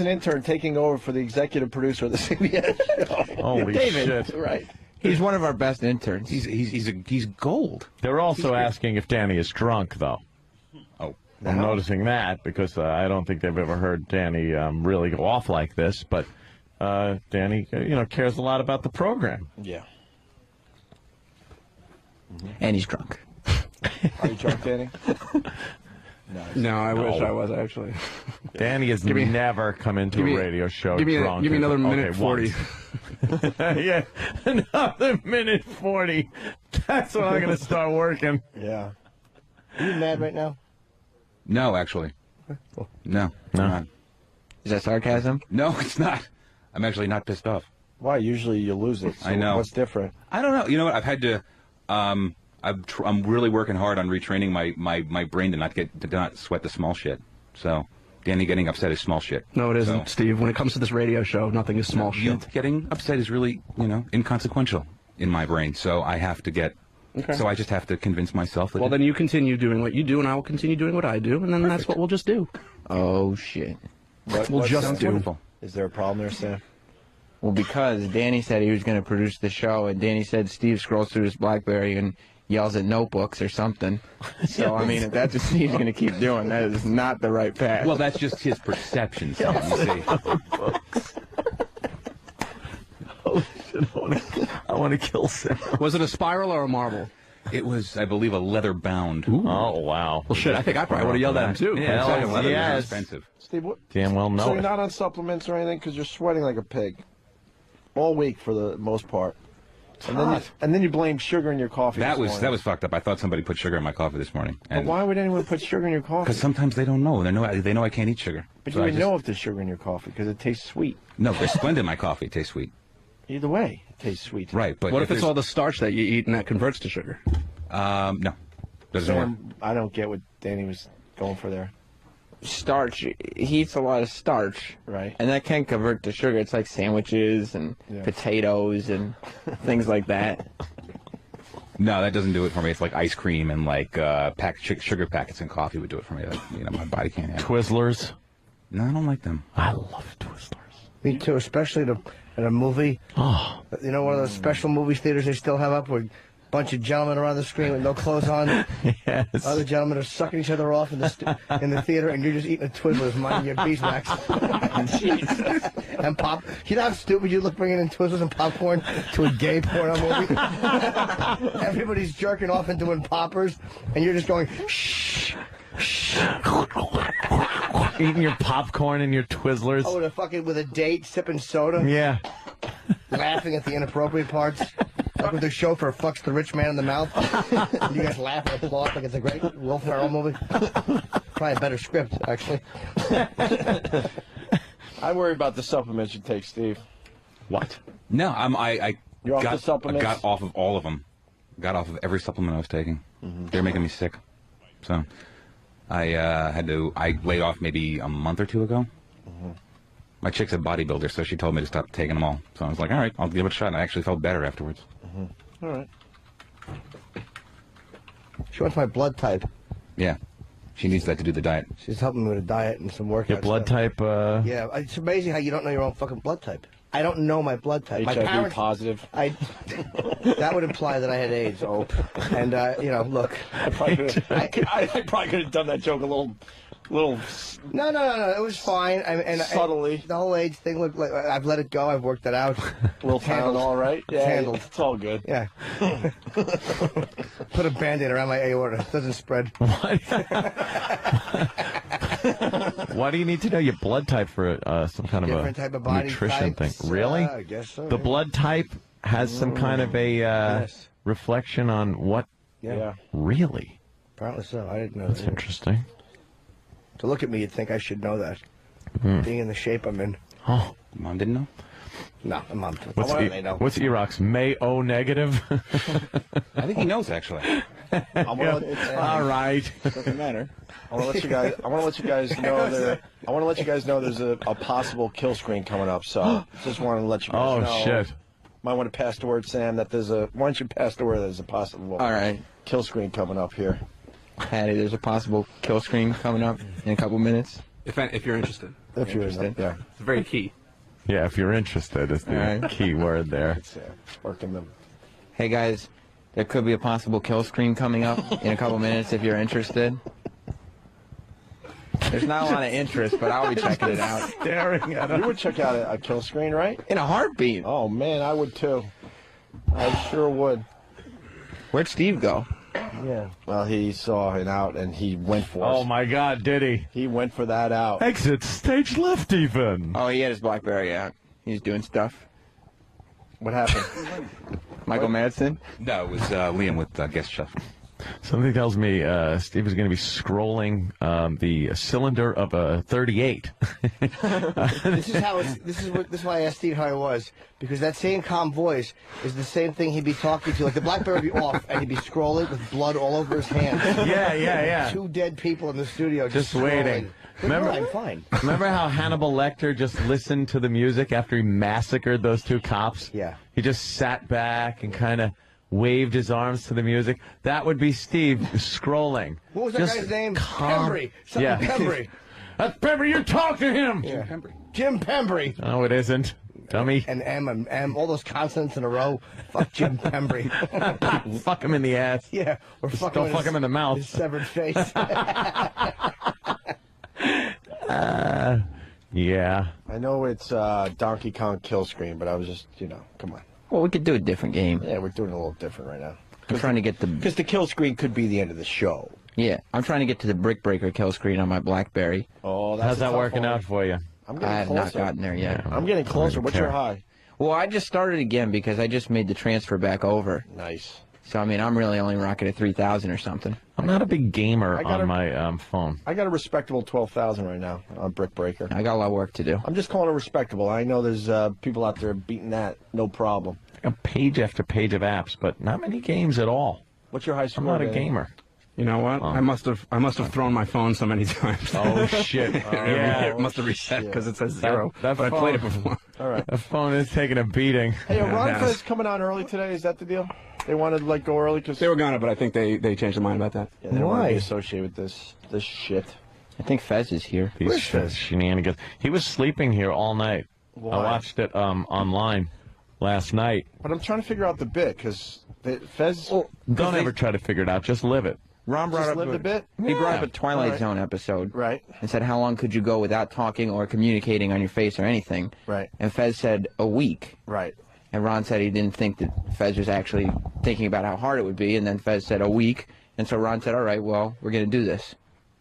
intern taking over for the executive producer of the CBS show?" Holy David. shit. Right. He's one of our best interns. He's gold. They're also asking if Danny is drunk, though. Oh, I'm noticing that because I don't think they've ever heard Danny really go off like this. But Danny, cares a lot about the program. Yeah. And he's drunk. Are you drunk, Danny? No, I wish I was actually. Danny has never come into a radio show drunk. Give me another minute Okay, 40. Yeah, another minute 40. That's when I'm going to start working. Yeah. Are you mad right now? no, actually, no. No. I'm not. Is that sarcasm? No, it's not. I'm actually not pissed off. Why? Usually you lose it. So I know. What's different? I don't know. You know what? I've had to. I'm really working hard on retraining my brain to not sweat the small shit. So, Danny getting upset is small shit. No, it isn't, So, Steve. When it comes to this radio show, nothing is small you shit. getting upset is really inconsequential in my brain. So I have to get. Okay. So I just have to convince myself that. Well, then you continue doing what you do, and I will continue doing what I do, and then that's what we'll just do. Oh, shit. We'll just sounds do. wonderful. Is there a problem there, Sam? Well, because Danny said he was going to produce the show, and Danny said Steve scrolls through his BlackBerry, and yells at notebooks or something. So, I mean, if that's what Steve's going to keep doing, that is not the right path. Well, that's just his perception, Sam, you see. Oh, shit, I want to kill Sam. Was it a spiral or a marble? It was, I believe, a leather bound. Oh, wow. Well, shit, I think I probably would have yelled at him, too. Yeah, Hell, leather is yes. expensive. Steve, what? Damn well know So it. you're not on supplements or anything because you're sweating like a pig all week for the most part. And then you blame sugar in your coffee. That this was fucked up. I thought somebody put sugar in my coffee this morning. But why would anyone put sugar in your coffee? Because sometimes they don't know. They know I can't eat sugar. But So you I would just- know if there's sugar in your coffee because it tastes sweet. No, there's Splenda in my coffee. It tastes sweet. Either way, it tastes sweet. Right, but What if it's there's- all the starch that you eat and that converts to sugar? No, doesn't work. Sam, I don't get what Danny was going for there. Starch, he eats a lot of starch. Right. And that can convert to sugar. It's like sandwiches and potatoes and things like that. No, that doesn't do it for me. It's like ice cream and like sugar packets and coffee would do it for me. Like, my body can't handle. Twizzlers. No, I don't like them. I love Twizzlers. Me too, especially in a movie. Oh. You know, one of those special movie theaters they still have up where a bunch of gentlemen are on the screen with no clothes on. Yes. Other gentlemen are sucking each other off in the theater, and you're just eating a Twizzlers, minding your beeswax. And pop. You know how stupid you look bringing in Twizzlers and popcorn to a gay porno movie? Everybody's jerking off and doing poppers, and you're just going, shh. Eating your popcorn and your Twizzlers. Oh, with a date, sipping soda. Yeah. Laughing at the inappropriate parts. Like when the chauffeur fucks the rich man in the mouth. And you guys laugh and applaud like it's a great Will Ferrell movie. Probably a better script, actually. I worry about the supplements you take, Steve. What? No, I You're off got, the supplements? I got off of all of them. Got off of every supplement I was taking. They're making me sick. So I laid off maybe a month or two ago. My chick's a bodybuilder, so she told me to stop taking them all. So I was like, all right, I'll give it a shot. And I actually felt better afterwards. All right. She wants my blood type. Yeah. She needs that to do the diet. She's helping me with a diet and some workout Your blood stuff. type, Yeah, it's amazing how you don't know your own fucking blood type. I don't know my blood type. My HIV parents, positive. that would imply that I had AIDS, And, look. I probably could have done that joke a little. No. It was fine. Subtly. The whole AIDS thing, look, like, I've let it go. I've worked it out. Little handled, all right. Yeah, handled. It's all good. Yeah. Put a Band-Aid around my aorta. It doesn't spread. why do you need to know your blood type for some kind of Different a type of body nutrition types, thing? Really? I guess so. The yeah. blood type has some kind of a Yes. reflection on what? Yeah. Really? Apparently so. I didn't know That's that. interesting. To look at me, you'd think I should know that. Being in the shape I'm in. Oh. Mom didn't know? No, Mom. What's, Why do they know? what's Erox? May-O negative? I think he knows, actually. All right. Doesn't matter. I want to let you guys know there's a possible kill screen coming up. So just wanted to let you guys know. Oh, shit. Might want to pass the word, Sam, that why don't you pass the word there's a possible All right. kill screen coming up here. Patty, there's a possible kill screen coming up in a couple minutes. If you're interested. If you're interested. Yeah. It's very key. Yeah, if you're interested is the All right. key word there. It's working them. Hey guys, there could be a possible kill screen coming up in a couple minutes if you're interested. There's not a lot of interest, but I'll be checking it out. Staring at You would check out a kill screen, right? In a heartbeat. Oh man, I would too. I sure would. Where'd Steve go? Yeah. Well, he saw an out and he went for it. Oh, my God, did he? He went for that out. Exit stage left even. Oh, he had his BlackBerry out. He's doing stuff. What happened? Michael Madsen? No, it was Liam with Guest Shuffle. Something tells me Steve is going to be scrolling the cylinder of a 38. This is why I asked Steve how he was, because that same calm voice is the same thing he'd be talking to. Like the BlackBerry would be off, and he'd be scrolling with blood all over his hands. Yeah. Two dead people in the studio Just scrolling. waiting. Remember- I'm fine. Remember how Hannibal Lecter just listened to the music after he massacred those two cops? Yeah. He just sat back and kind of waved his arms to the music. That would be Steve scrolling. What was that Just guy's name? calm. Pembry. Yeah. Pembry. That's Pembry, you talk to him! Jim Pembry. No, it isn't. Dummy. and M and M, all those consonants in a row. Fuck Jim Pembry. Fuck him in the ass. Yeah, or Just don't fuck him in the mouth. His severed face. Yeah. I know it's Donkey Kong Kill Screen, but I was just, come on. Well, we could do a different game. Yeah, we're doing a little different right now. I'm trying to get the... Because the kill screen could be the end of the show. Yeah, I'm trying to get to the Brick Breaker kill screen on my BlackBerry. Oh, that's How's a that tough working one. out for you? I'm I getting have closer. not gotten there yet. I'm getting closer. What's your high? Well, I just started again because I just made the transfer back over. Nice. So, I mean, I'm really only rocking at 3,000 or something. I'm not a big gamer I got on my phone. I got a respectable 12,000 right now on Brick Breaker. I got a lot of work to do. I'm just calling it respectable. I know there's people out there beating that, no problem. A page after page of apps, but not many games at all. What's your high score? I'm not a Danny? gamer. You know what? I must have thrown my phone so many times. Oh shit! It must have reset because it says 0. That but I played it before. All right. The phone is taking a beating. Hey, Ron Yeah. Fez coming on early today. Is that the deal? They wanted to go early because They were gonna, but I think they changed their mind about that. they don't want to Why? be associated with this shit. I think Fez is here. These shenanigans. He was sleeping here all night. Why? I watched it online last night. But I'm trying to figure out the bit because Fez Don't ever try to figure it out. Just live it. Ron brought just up lived a bit. He brought up Yeah. a Twilight Alright. Zone episode. Right. And said, how long could you go without talking or communicating on your face or anything? Right. And Fez said, a week. Right. And Ron said he didn't think that Fez was actually thinking about how hard it would be. And then Fez said, a week. And so Ron said, all right, well, we're going to do this.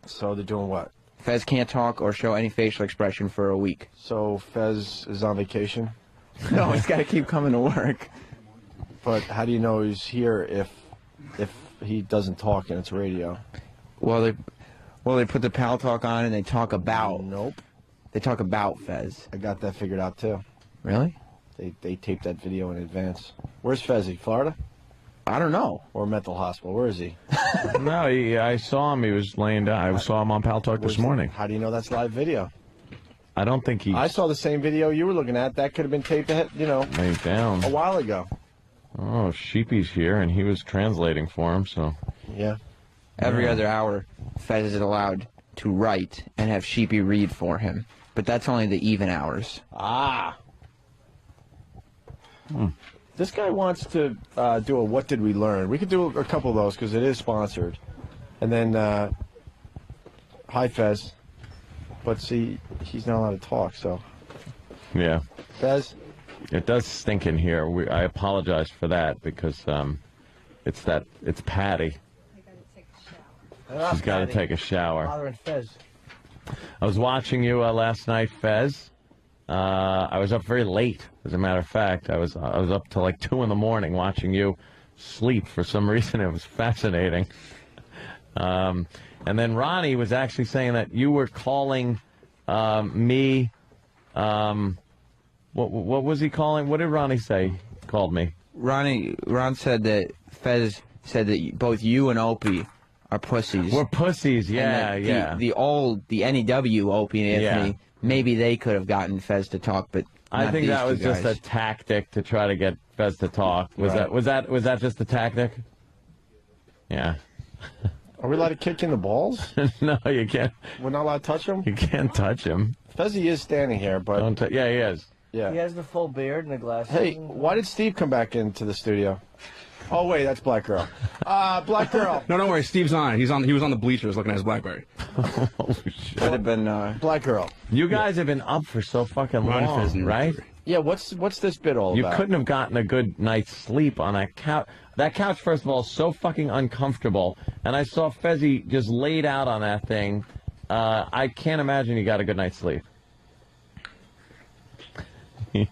So they're doing what? Fez can't talk or show any facial expression for a week. So Fez is on vacation. No, he's got to keep coming to work. But how do you know he's here if he doesn't talk and it's radio? Well, they put the Pal Talk on and they talk about. Nope. They talk about Fez. I got that figured out too. Really? They taped that video in advance. Where's Fezzy? Florida I don't know. or mental hospital? Where is he? No, I saw him. He was laying down. I saw him on Pal Talk this morning. How do you know that's live video? I don't think he I saw the same video you were looking at. That could have been taped ahead, laid down. a while ago. Oh, Sheepy's here, and he was translating for him. So Yeah. Every other hour, Fez is allowed to write and have Sheepy read for him. But that's only the even hours. Ah. This guy wants to do a What Did We Learn? We could do a couple of those because it is sponsored. And then, hi, Fez. But see, he's not allowed to talk, so. yeah, Fez? it does stink in here. I apologize for that because it's Patty. She's got to take a shower. Father and Fez. I was watching you last night, Fez. I was up very late, as a matter of fact. I was up till like 2 in the morning watching you sleep for some reason. It was fascinating. And then Ronnie was actually saying that you were calling me. What was he calling? What did Ronnie say? He called me. Ron said that Fez said that both you and Opie are pussies. We're pussies. Yeah, And that yeah. the NEW Opie and Anthony, Yeah. maybe they could have gotten Fez to talk, but I not think these that two was just guys. a tactic to try to get Fez to talk. Was Right. was that just a tactic? Yeah. Are we allowed to kick in the balls? No, you can't. We're not allowed to touch him? You can't touch him. Fezzy is standing here, but Don't. Yeah, he is. yeah. He has the full beard and the glasses. Hey, why did Steve come back into the studio? Oh wait, that's Black Girl. Black Girl. No, don't worry. Steve's on. He was on the bleachers looking at his BlackBerry. Oh shit. Would have been. Black Girl. You guys have been up for so fucking Ron long, Fez knew right? it. Yeah, what's this bit all You about? couldn't have gotten a good night's sleep on that couch. That couch, first of all, is so fucking uncomfortable. And I saw Fezzy just laid out on that thing. I can't imagine you got a good night's sleep. He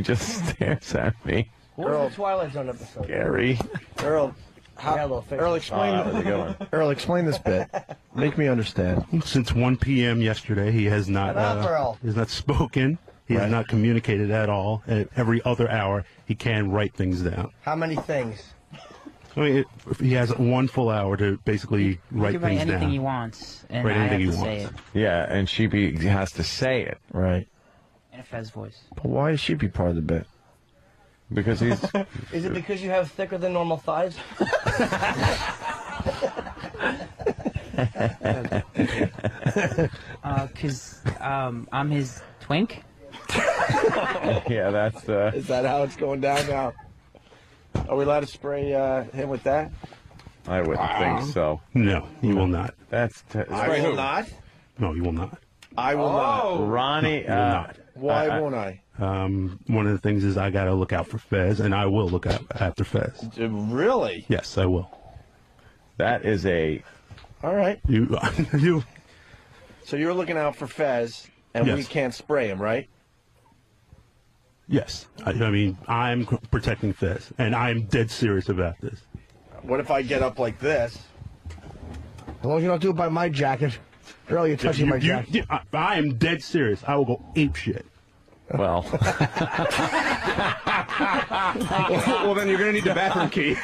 just stares at me. What was the Twilight Zone episode? Gary. Earl, Yeah, a little face. Earl, explain. That was a good one. Earl, explain this bit. Make me understand. Since 1 p.m. yesterday, he has not Shut up, Earl. he has not spoken. He Right. has not communicated at all. At every other hour, he can write things down. How many things? I mean, he has 1 full hour to basically He write can write things anything down. he wants, and Write I have anything to he say it wants. Yeah, and Sheepy has to say it. Right. in a Fez voice. But why is she be part of the bit? Because he's... Is it because you have thicker than normal thighs? Cause I'm his twink. Yeah, that's. Is that how it's going down now? Are we allowed to spray him with that? I wouldn't think so. No, you will not. That's. I will not. No, you will not. I will not. Ronnie. You will not. Why won't I? One of the things is I got to look out for Fez, and I will look out after Fez. Really? Yes, I will. That is a. All right. You. So you're looking out for Fez, and we Yes. can't spray him, right? Yes. I mean, I'm protecting Fez, and I'm dead serious about this. What if I get up like this? As long as you don't do it by my jacket. Earlier, you're touching my jacket. I am dead serious. I will go ape shit. Well. Well, then you're gonna need the bathroom key.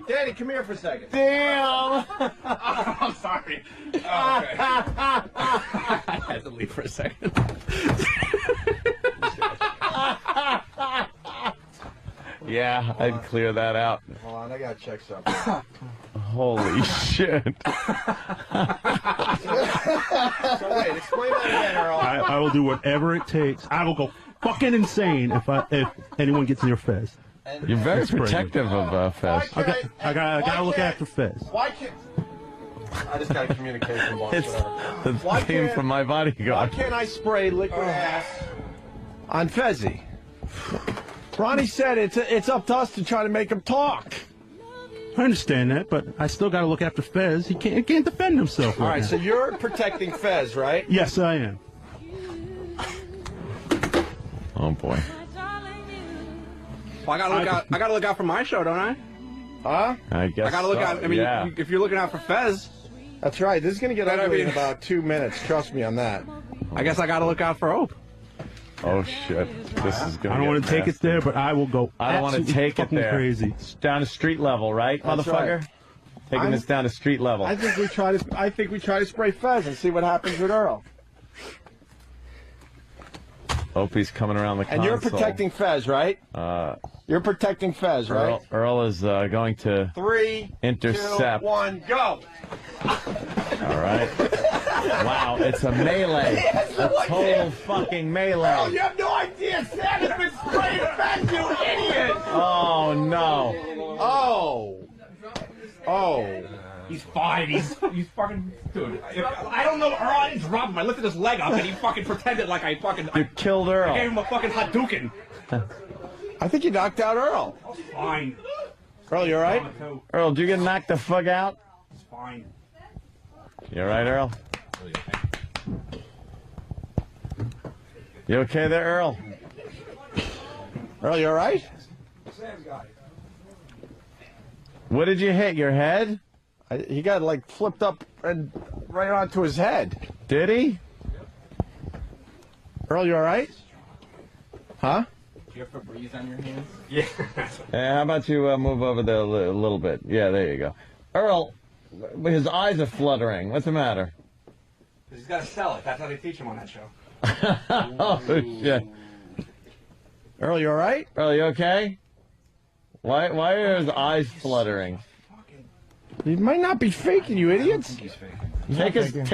Danny, come here for a second. Damn. I'm sorry. Oh, okay. I had to leave for a second. Yeah, I'd clear that out. Hold on, I gotta check something. Holy shit. So wait, explain that again, Earl. I will do whatever it takes. I will go fucking insane if anyone gets near Fez. You're very It's pretty protective of Fez. I gotta look after Fez. Why can't... I just got a communication box. It's whatever. the Why theme can't- from my Why bodyguard. can't I spray liquid ass on Fezzy? Ronnie said it's up to us to try to make him talk. I understand that, but I still gotta look after Fez. He can't defend himself. All right, now. so you're protecting Fez, right? Yes, I am. Oh boy. Well, I gotta look out for my show, don't I? Huh? I guess. I gotta look so, out. I mean, yeah. if you're looking out for Fez, That's right. This is going to get Then I ugly in mean- about 2 minutes. Trust me on that. I guess I gotta look out for Ope. Oh shit. This is gonna. I don't want to take it there, but I will go. I don't want to absolutely take it fucking there. Crazy. It's down to street level, right, That's motherfucker? right. Taking this down to street level. I think we try to spray Fez and see what happens with Earl. Opie's coming around the console. And you're protecting Fez, right? You're protecting Fez, right? Earl is going to 3, intercept. 2, 1, go! All right. Wow, it's a melee. A total fucking melee. Oh, you have no idea. Santa's been spraying Fez, you idiot! Oh no. Oh. He's fine. He's fucking dude. I don't know. Earl, I didn't drop him. I lifted his leg up and he fucking pretended like I You killed Earl. gave him a fucking Hadouken. I think you knocked out Earl. Fine. Earl, you all right? Earl, did you get knocked the fuck out? It's fine. You all right, Earl? You okay there, Earl? Earl, you all right? What did you hit? Your head? He got like flipped up and right onto his head. Did he? Earl, you all right? Huh? Do you have Febreze on your hands? Hey, how about you move over there a little bit? Yeah, there you go. Earl, his eyes are fluttering. What's the matter? He's got to sell it. That's how they teach him on that show. Oh, shit. Earl, you all right? Earl, you okay? Why are his eyes fluttering? He might not be faking, you idiots. Take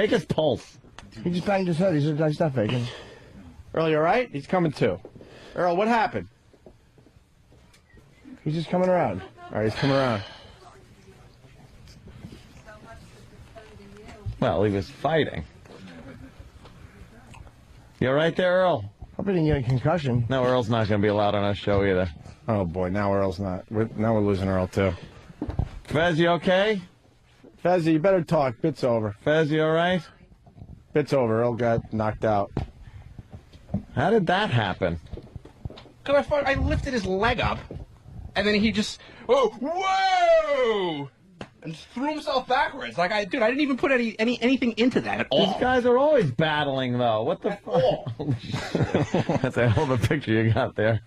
his pulse. He just banged his head. He's not faking. Earl, you all right? He's coming too. Earl, what happened? He's just coming around. All right, he's coming around. Well, he was fighting. You all right there, Earl? Hope he didn't get a concussion. No, Earl's not going to be allowed on our show either. Oh boy, now Earl's not. Now we're losing Earl too. Fez, you okay? Fezzy, you better talk. Bit's over. Fez, you all right? Bit's over. Earl got knocked out. How did that happen? Cause I lifted his leg up, and then he just whoa, and threw himself backwards. Like I didn't even put anything into that at all. These guys are always battling, though. What the fuck? That's a hell of a picture you got there.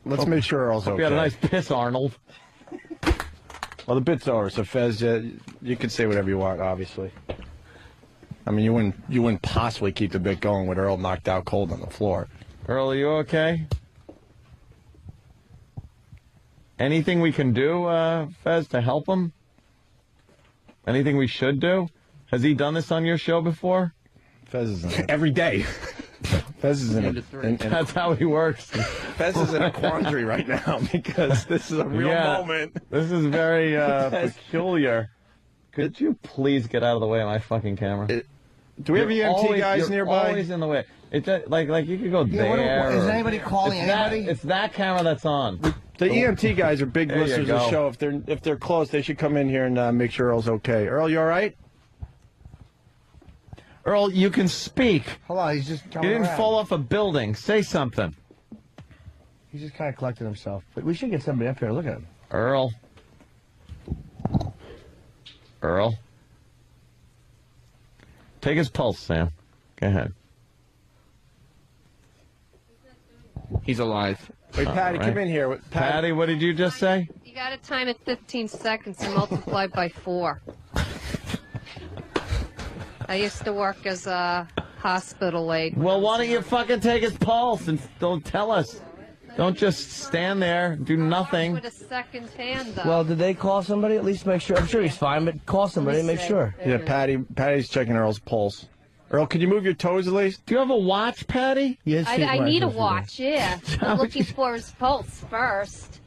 Let's make sure Earl's okay. You got a nice piss, Arnold. Well, the bit's over, so Fez, you can say whatever you want, obviously. I mean, you wouldn't possibly keep the bit going with Earl knocked out cold on the floor. Earl, are you okay? Anything we can do, Fez, to help him? Anything we should do? Has he done this on your show before? Fez is in it. Every day. Fez is in it. And That's how he works. Fez is in a quandary right now because this is a real moment. This is very peculiar. Could you please get out of the way of my fucking camera? Do we have EMT guys nearby? You're always in the way. It's just, like you could go there. Is anybody calling anybody? It's that camera that's on. The EMT guys are big There you listeners of the go. show. If they're close, they should come in here and make sure Earl's okay. Earl, you all right? Earl, you can speak. Hold on, he's just You coming didn't around. fall off a building. Say something. He's just kind of collected himself. But we should get somebody up here to look at him. Earl. Take his pulse, Sam. Go ahead. He's alive. Wait, Patty, right. come in here. Patty, what did you just say? You got to time it 15 seconds and multiply by 4. I used to work as a hospital aide. Well, why don't you fucking take his pulse and don't tell us? Don't just stand there and do nothing. With a second hand, though. Well, did they call somebody? At least make sure. I'm sure he's fine, but call somebody and make sure. Yeah, Patty's checking Earl's pulse. Earl, can you move your toes at least? Do you have a watch, Patty? Yes, I need a watch, yeah. I'm looking for his pulse first.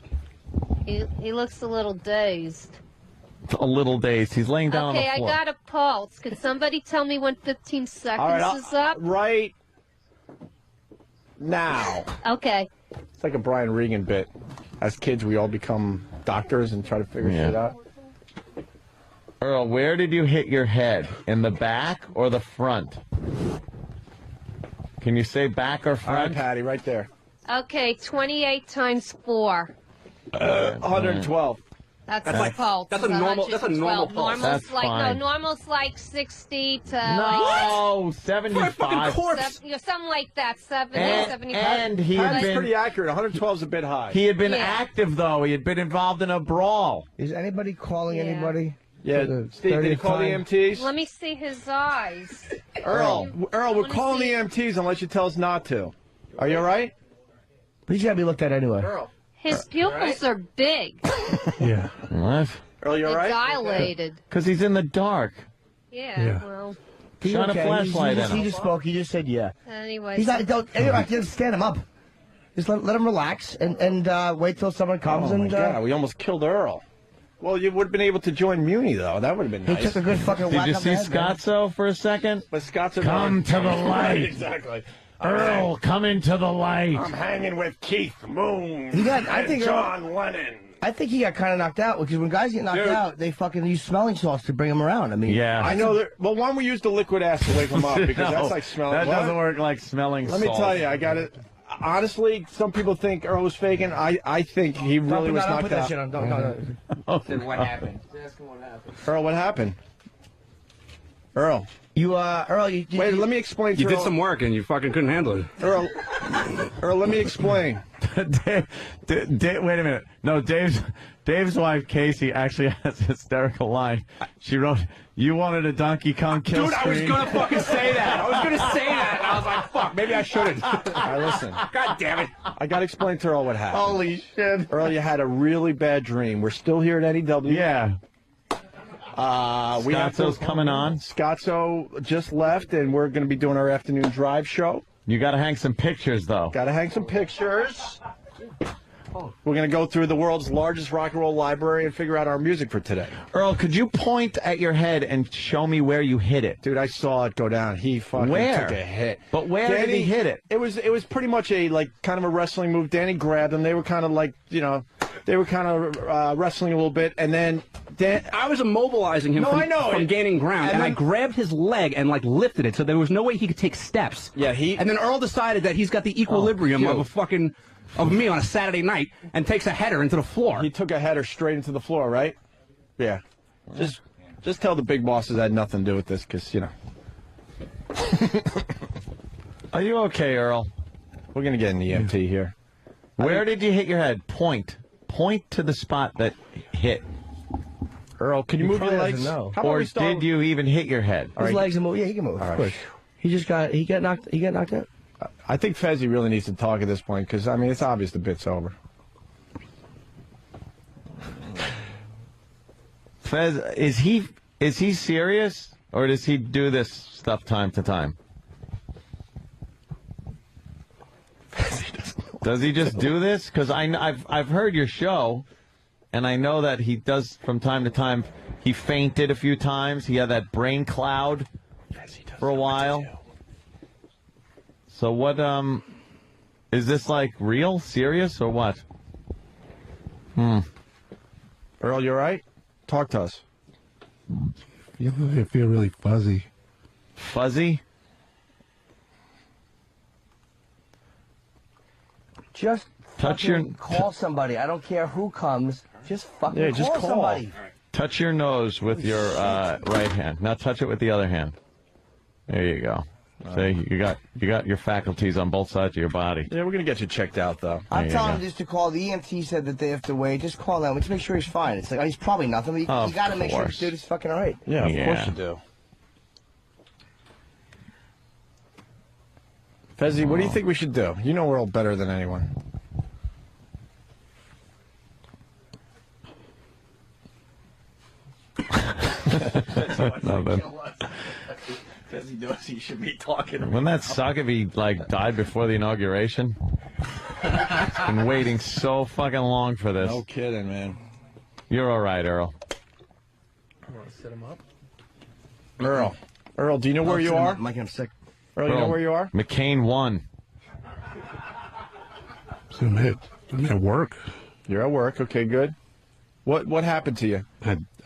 He looks a little dazed. A little dazed. He's laying down Okay, on the I floor. got a pulse. Could somebody tell me when 15 seconds All right, is up? right now. Okay. It's like a Brian Regan bit. As kids, we all become doctors and try to figure shit out. Earl, where did you hit your head? In the back or the front? Can you say back or All right, front? Patty, right there. Okay, 28 times 4. 112. That's a pulse. that's a normal- that's a normal 112. pulse. Normal's That's like fine. normal's like 60 to No, 75. something like that. 70, And, 75. and he had Patty's pretty been accurate. 112 is a bit high. he had been Yeah. active though. He had been involved in a brawl. Is anybody calling Yeah. anybody? Yeah, For the Steve, did you call the 35? EMTs? Let me see his eyes. Earl, we're wanna calling see- the EMTs unless you tell us not to. Are you all right? He's got to be looked at anyway. Earl. His pupils are big. Yeah. What? Earl, you all They're right? dilated. Because he's in the dark. Yeah, well, He's Shine a okay. flashlight He in him. just spoke. He just said yeah. anyway. He's not. Don't. Anyway, just stand him up. Just let him relax and wait till someone comes Oh my and. God, we almost killed Earl. Well, you would have been able to join Muni though. That would have been He nice. took a good fucking Did whack you up see the head, man. Scotzo for a second? But Scott's Come to the light. Exactly. Earl, come into the light. I'm hanging with Keith Moon. He got. I think. John Lennon. I think he got kind of knocked out because when guys get knocked Dude. out, they fucking use smelling salts to bring them around. I mean. Yeah. I know that. Well, why don't we use the liquid ass to wake him up because that's like smelling. That What? doesn't work like smelling Let me salt. tell you, I got it. Honestly, some people think Earl was faking. I think he really was Don't knocked put that out. shit on. Don't. Then what happened? Ask him what happened. Earl, what happened? Earl. You Earl. You, Wait, let me explain to You Earl. did some work and you fucking couldn't handle it. Earl, let me explain. Dave, wait a minute. No, Dave's wife Casey actually has a hysterical line. She wrote, "You wanted a Donkey Kong kill Dude, I was screen." gonna fucking say that. I was gonna say that, and I was like, fuck, maybe I shouldn't. All right, listen. God damn it. I got to explain to Earl what happened. Holy shit. Earl, you had a really bad dream. We're still here at NEW. Yeah. We have Scotzo's coming on. Scotzo just left, and we're going to be doing our afternoon drive show. You got to hang some pictures, though. Got to hang some pictures. We're going to go through the world's largest rock and roll library and figure out our music for today. Earl, could you point at your head and show me where you hit it? Dude, I saw it go down. He fucking Where? took a hit. But where did he hit it? It was pretty much a kind of a wrestling move. Danny grabbed him. They were kind of like, they were kind of wrestling a little bit, and then I was immobilizing him No, from, I know. from gaining ground, and I then- grabbed his leg and like lifted it, so there was no way he could take steps. Yeah, And then Earl decided that he's got the equilibrium of a fucking of me on a Saturday night and takes a header into the floor. He took a header straight into the floor, right? Yeah. Just tell the big bosses I had nothing to do with this, because Are you okay, Earl? we're gonna get an EMT here. Where did you hit your head? Point to the spot that hit. Earl, can you move your probably legs? doesn't know. How about Or we start did you even hit your head? His legs can move. Yeah, he can move. Of course. He got knocked out. I think Fezzi really needs to talk at this point because, it's obvious the bit's over. Fez, is he Is he serious, or does he do this stuff time to time? Does he just do this? Because I've heard your show, and I know that he does from time to time. He fainted a few times. He had that brain cloud for a while. So what? Is this like real, serious, or what? Earl, you all right? Talk to us. I feel really fuzzy. Fuzzy? Just Touch your call somebody. I don't care who comes. Just fucking Yeah, just call. somebody. touch your nose with your right hand. Now touch it with the other hand. There you go. See, you got your faculties on both sides of your body. Yeah, we're gonna get you checked out though. I'm telling him just to call. The EMT said that they have to wait. Just call them. Just make sure he's fine. It's like, oh, he's probably nothing. But you got to make sure this dude is fucking all right. Yeah, of course you do. Fezzi, what do you think we should do? You know Earl better than anyone. Nothing. Fezzi knows he should be talking. Wouldn't that suck if he died before the inauguration? Been waiting so fucking long for this. No kidding, man. You're all right, Earl. I want to sit him up. Earl, do you know where you are? Mike, I'm sick. Earl, you know where you are? McCain won. So I'm at work. You're at work. Okay, good. What happened to you?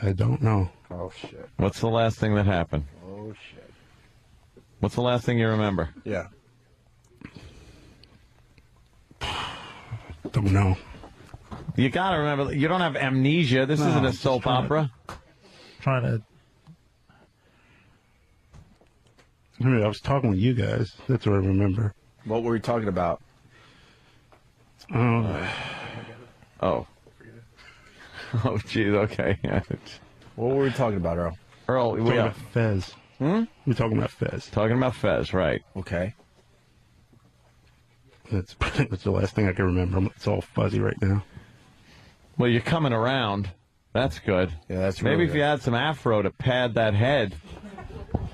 I don't know. Oh shit. What's the last thing that happened? Oh shit. What's the last thing you remember? Yeah. Don't know. You gotta remember, you don't have amnesia. This isn't a soap opera. Trying to. I was talking with you guys. That's what I remember. What were we talking about? Oh. Oh, geez. Okay. What were we talking about, Earl? Earl, Talking about Fez. We're talking about Fez. Talking about Fez, right? Okay. That's the last thing I can remember. It's all fuzzy right now. Well, you're coming around. That's good. Yeah, that's maybe really if you had some afro to pad that head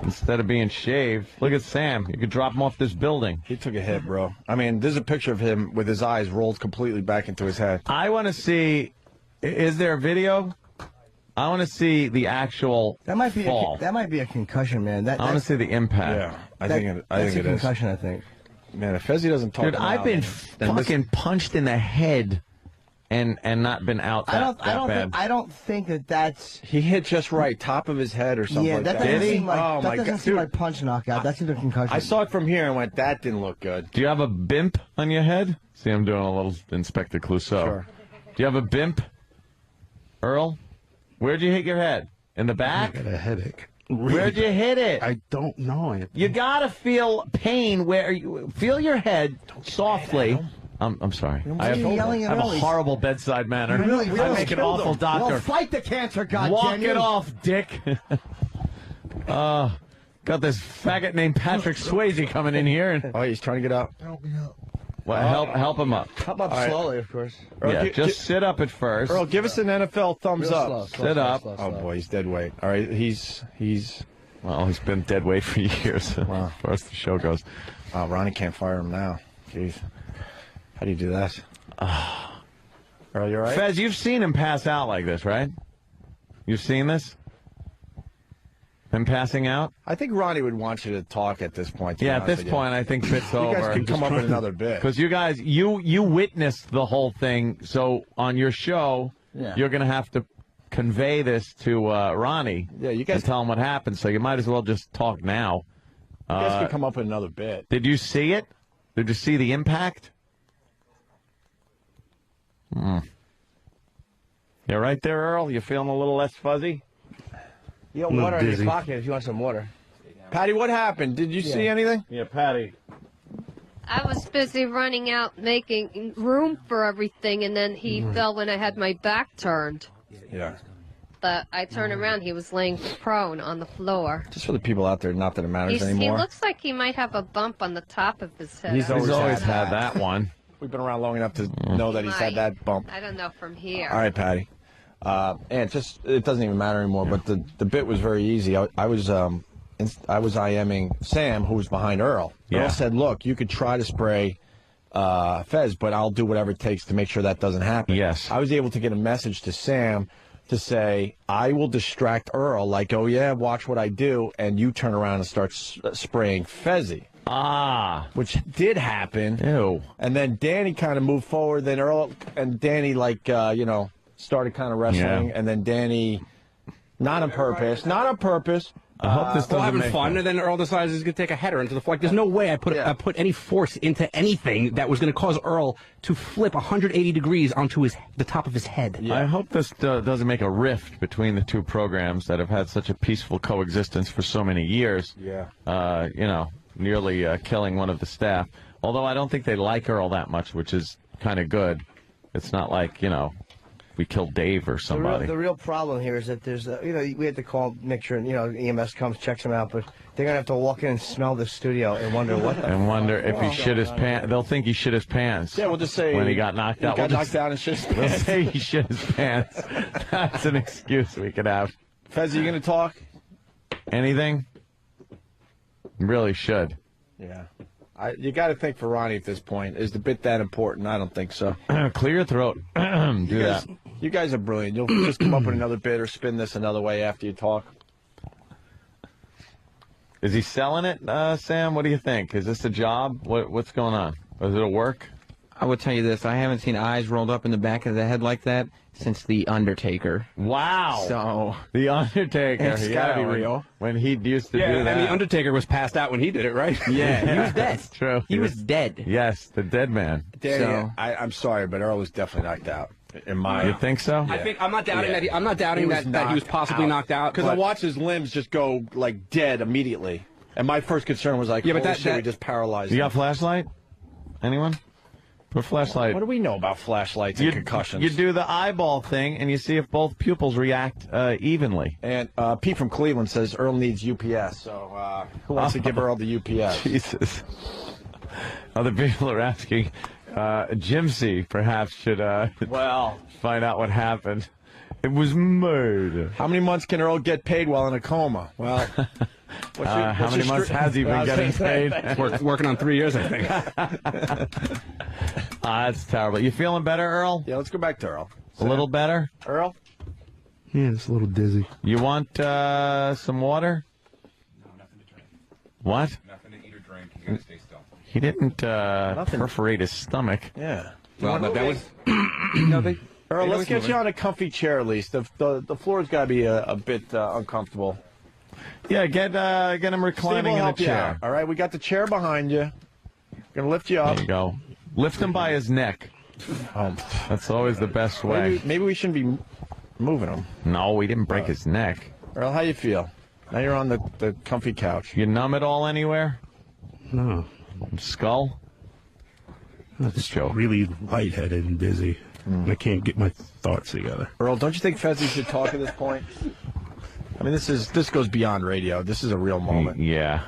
instead of being shaved. Look at Sam. You could drop him off this building. He took a hit, bro. I mean, there's a picture of him with his eyes rolled completely back into his head. I want to see. Is there a video? I want to see the actual fall. That might be a concussion, man. I want to see the impact. Yeah, I think it that's a is. concussion, I think. Man, if Fezzi doesn't talk, Dude, I've been fucking punched in the head and not been out that bad. I don't think that's. He hit just right, top of his head or something. Yeah, like that that. doesn't Did he? seem like. Oh that my doesn't god, seem dude. like punch knockout. That's either concussion. I saw it from here and went, that didn't look good. Do you have a bimp on your head? See, I'm doing a little Inspector Clouseau. Sure. Do you have a bimp, Earl? Where'd you hit your head? In the back? I got a headache. Where'd you hit it? I don't know. You gotta feel pain where you feel your head softly. I'm sorry. I have a horrible bedside manner. I make an awful doctor. Well, fight the cancer, goddammit. Walk it off, dick. Got this faggot named Patrick Swayze coming in here. And, Oh, he's trying to get up. well, help him up. Help up slowly, of course. Earl, Yeah, just sit up at first. Earl, give us an NFL thumbs up. Slow, Sit up. Oh boy, he's dead weight. All right, he's. Well, he's been dead weight for years, as far as the show goes. Ronnie can't fire him now. Jeez, how do you do that? Earl, you all right? Fez, you've seen him pass out like this, right? You've seen this? Him passing out? I think Ronnie would want you to talk at this point. Yeah, at this point, I think fit's you over. guys can come up with another bit. Because you guys, you witnessed the whole thing, so on your show, you're going to have to convey this to Ronnie. Yeah, you guys and tell him what happened. So you might as well just talk now. You guys can come up with another bit. Did you see it? Did you see the impact? You right there, Earl? You feeling a little less fuzzy? You got water in your pocket if you want some water. Patty, what happened? Did you see anything? Yeah, Patty. I was busy running out, making room for everything, and then he fell when I had my back turned. Yeah. But I turned around, he was laying prone on the floor. Just for the people out there, not that it matters He anymore. looks like he might have a bump on the top of his head. He's He's always had that one. We've been around long enough to know that he's had that bump. I don't know from here. All right, Patty. And it doesn't even matter anymore. But the bit was very easy. I was IMing Sam, who was behind Earl. Yeah. Earl said, "Look, you could try to spray Fez, but I'll do whatever it takes to make sure that doesn't happen." Yes. I was able to get a message to Sam to say, "I will distract Earl, like, oh yeah, watch what I do," and you turn around and start spraying Fezzy. Ah, which did happen. Ew. And then Danny kind of moved forward. Then Earl and Danny, started kind of wrestling. Yeah. And then Danny, not on purpose. I hope this doesn't having make fun, sense. and then Earl decides he's going to take a header into the floor. Like, there's no way I put any force into anything that was going to cause Earl to flip 180 degrees onto the top of his head. I hope this doesn't make a rift between the two programs that have had such a peaceful coexistence for so many years. Yeah. Nearly killing one of the staff. Although I don't think they like Earl that much, which is kind of good. It's not like, we killed Dave or somebody. The real problem here is that there's, we had to call, make sure, EMS comes, checks him out, but they're going to have to walk in and smell the studio and wonder what the And wonder if he shit his pants. They'll think he shit his pants. Yeah, we'll just say when he got knocked out. He got knocked out and shit his We'll pants. say he shit his pants. That's an excuse we could have. Fez, are you going to talk? Anything? Really should. Yeah. You got to think for Ronnie at this point. Is the bit that important? I don't think so. Clear your throat. Do that. You guys are brilliant. You'll just come up with another bit or spin this another way after you talk. Is he selling it, Sam? What do you think? Is this a job? What's going on? Is it a work? I will tell you this. I haven't seen eyes rolled up in the back of the head like that since The Undertaker. Wow. So The Undertaker. It's gotta be real. When he used to do And that. the Undertaker was passed out when he did it, right? yeah, he was dead. That's true. He was dead. Yes, the dead man. Danny, So- I'm sorry, but Earl was definitely knocked out. In my, You think so? I think I'm not doubting Yeah. that. I'm not doubting that he was possibly knocked out. Because I but- watched his limbs just go like dead immediately, and my first concern was like, Yeah, but holy that- shit, we that- just paralyzed. You him. got a flashlight? Anyone? Put a flashlight. What do we know about flashlights and concussions? You do the eyeball thing, and you see if both pupils react evenly. And Pete from Cleveland says Earl needs UPS. So who wants to give Earl the UPS? Jesus. Other people are asking. Jimsy perhaps should find out what happened. It was murder. How many months can Earl get paid while in a coma? Well, How many months has he been getting paid? working on 3 years, I think. That's terrible. You feeling better, Earl? Yeah, let's go back to Earl. A little better? Earl? Yeah, just a little dizzy. You want some water? No, nothing to drink. What? Nothing to eat or drink. You gotta stay still. He didn't perforate his stomach. Yeah. Well, that was. Earl, let's get you on a comfy chair at least. The floor's got to be a bit uncomfortable. Yeah, get him Steve reclining will in a help you out. chair. All right, we got the chair behind you. Gonna lift you up. There you go. Lift him by his neck. That's always the best way. Maybe we shouldn't be moving him. No, we didn't break his neck. Earl, how you feel? Now you're on the comfy couch. You numb at all anywhere? No, Skull? just joke. really lightheaded and dizzy. I can't get my thoughts together. Earl, don't you think Fezzi should talk at this point? I mean, this goes beyond radio. This is a real moment. Yeah.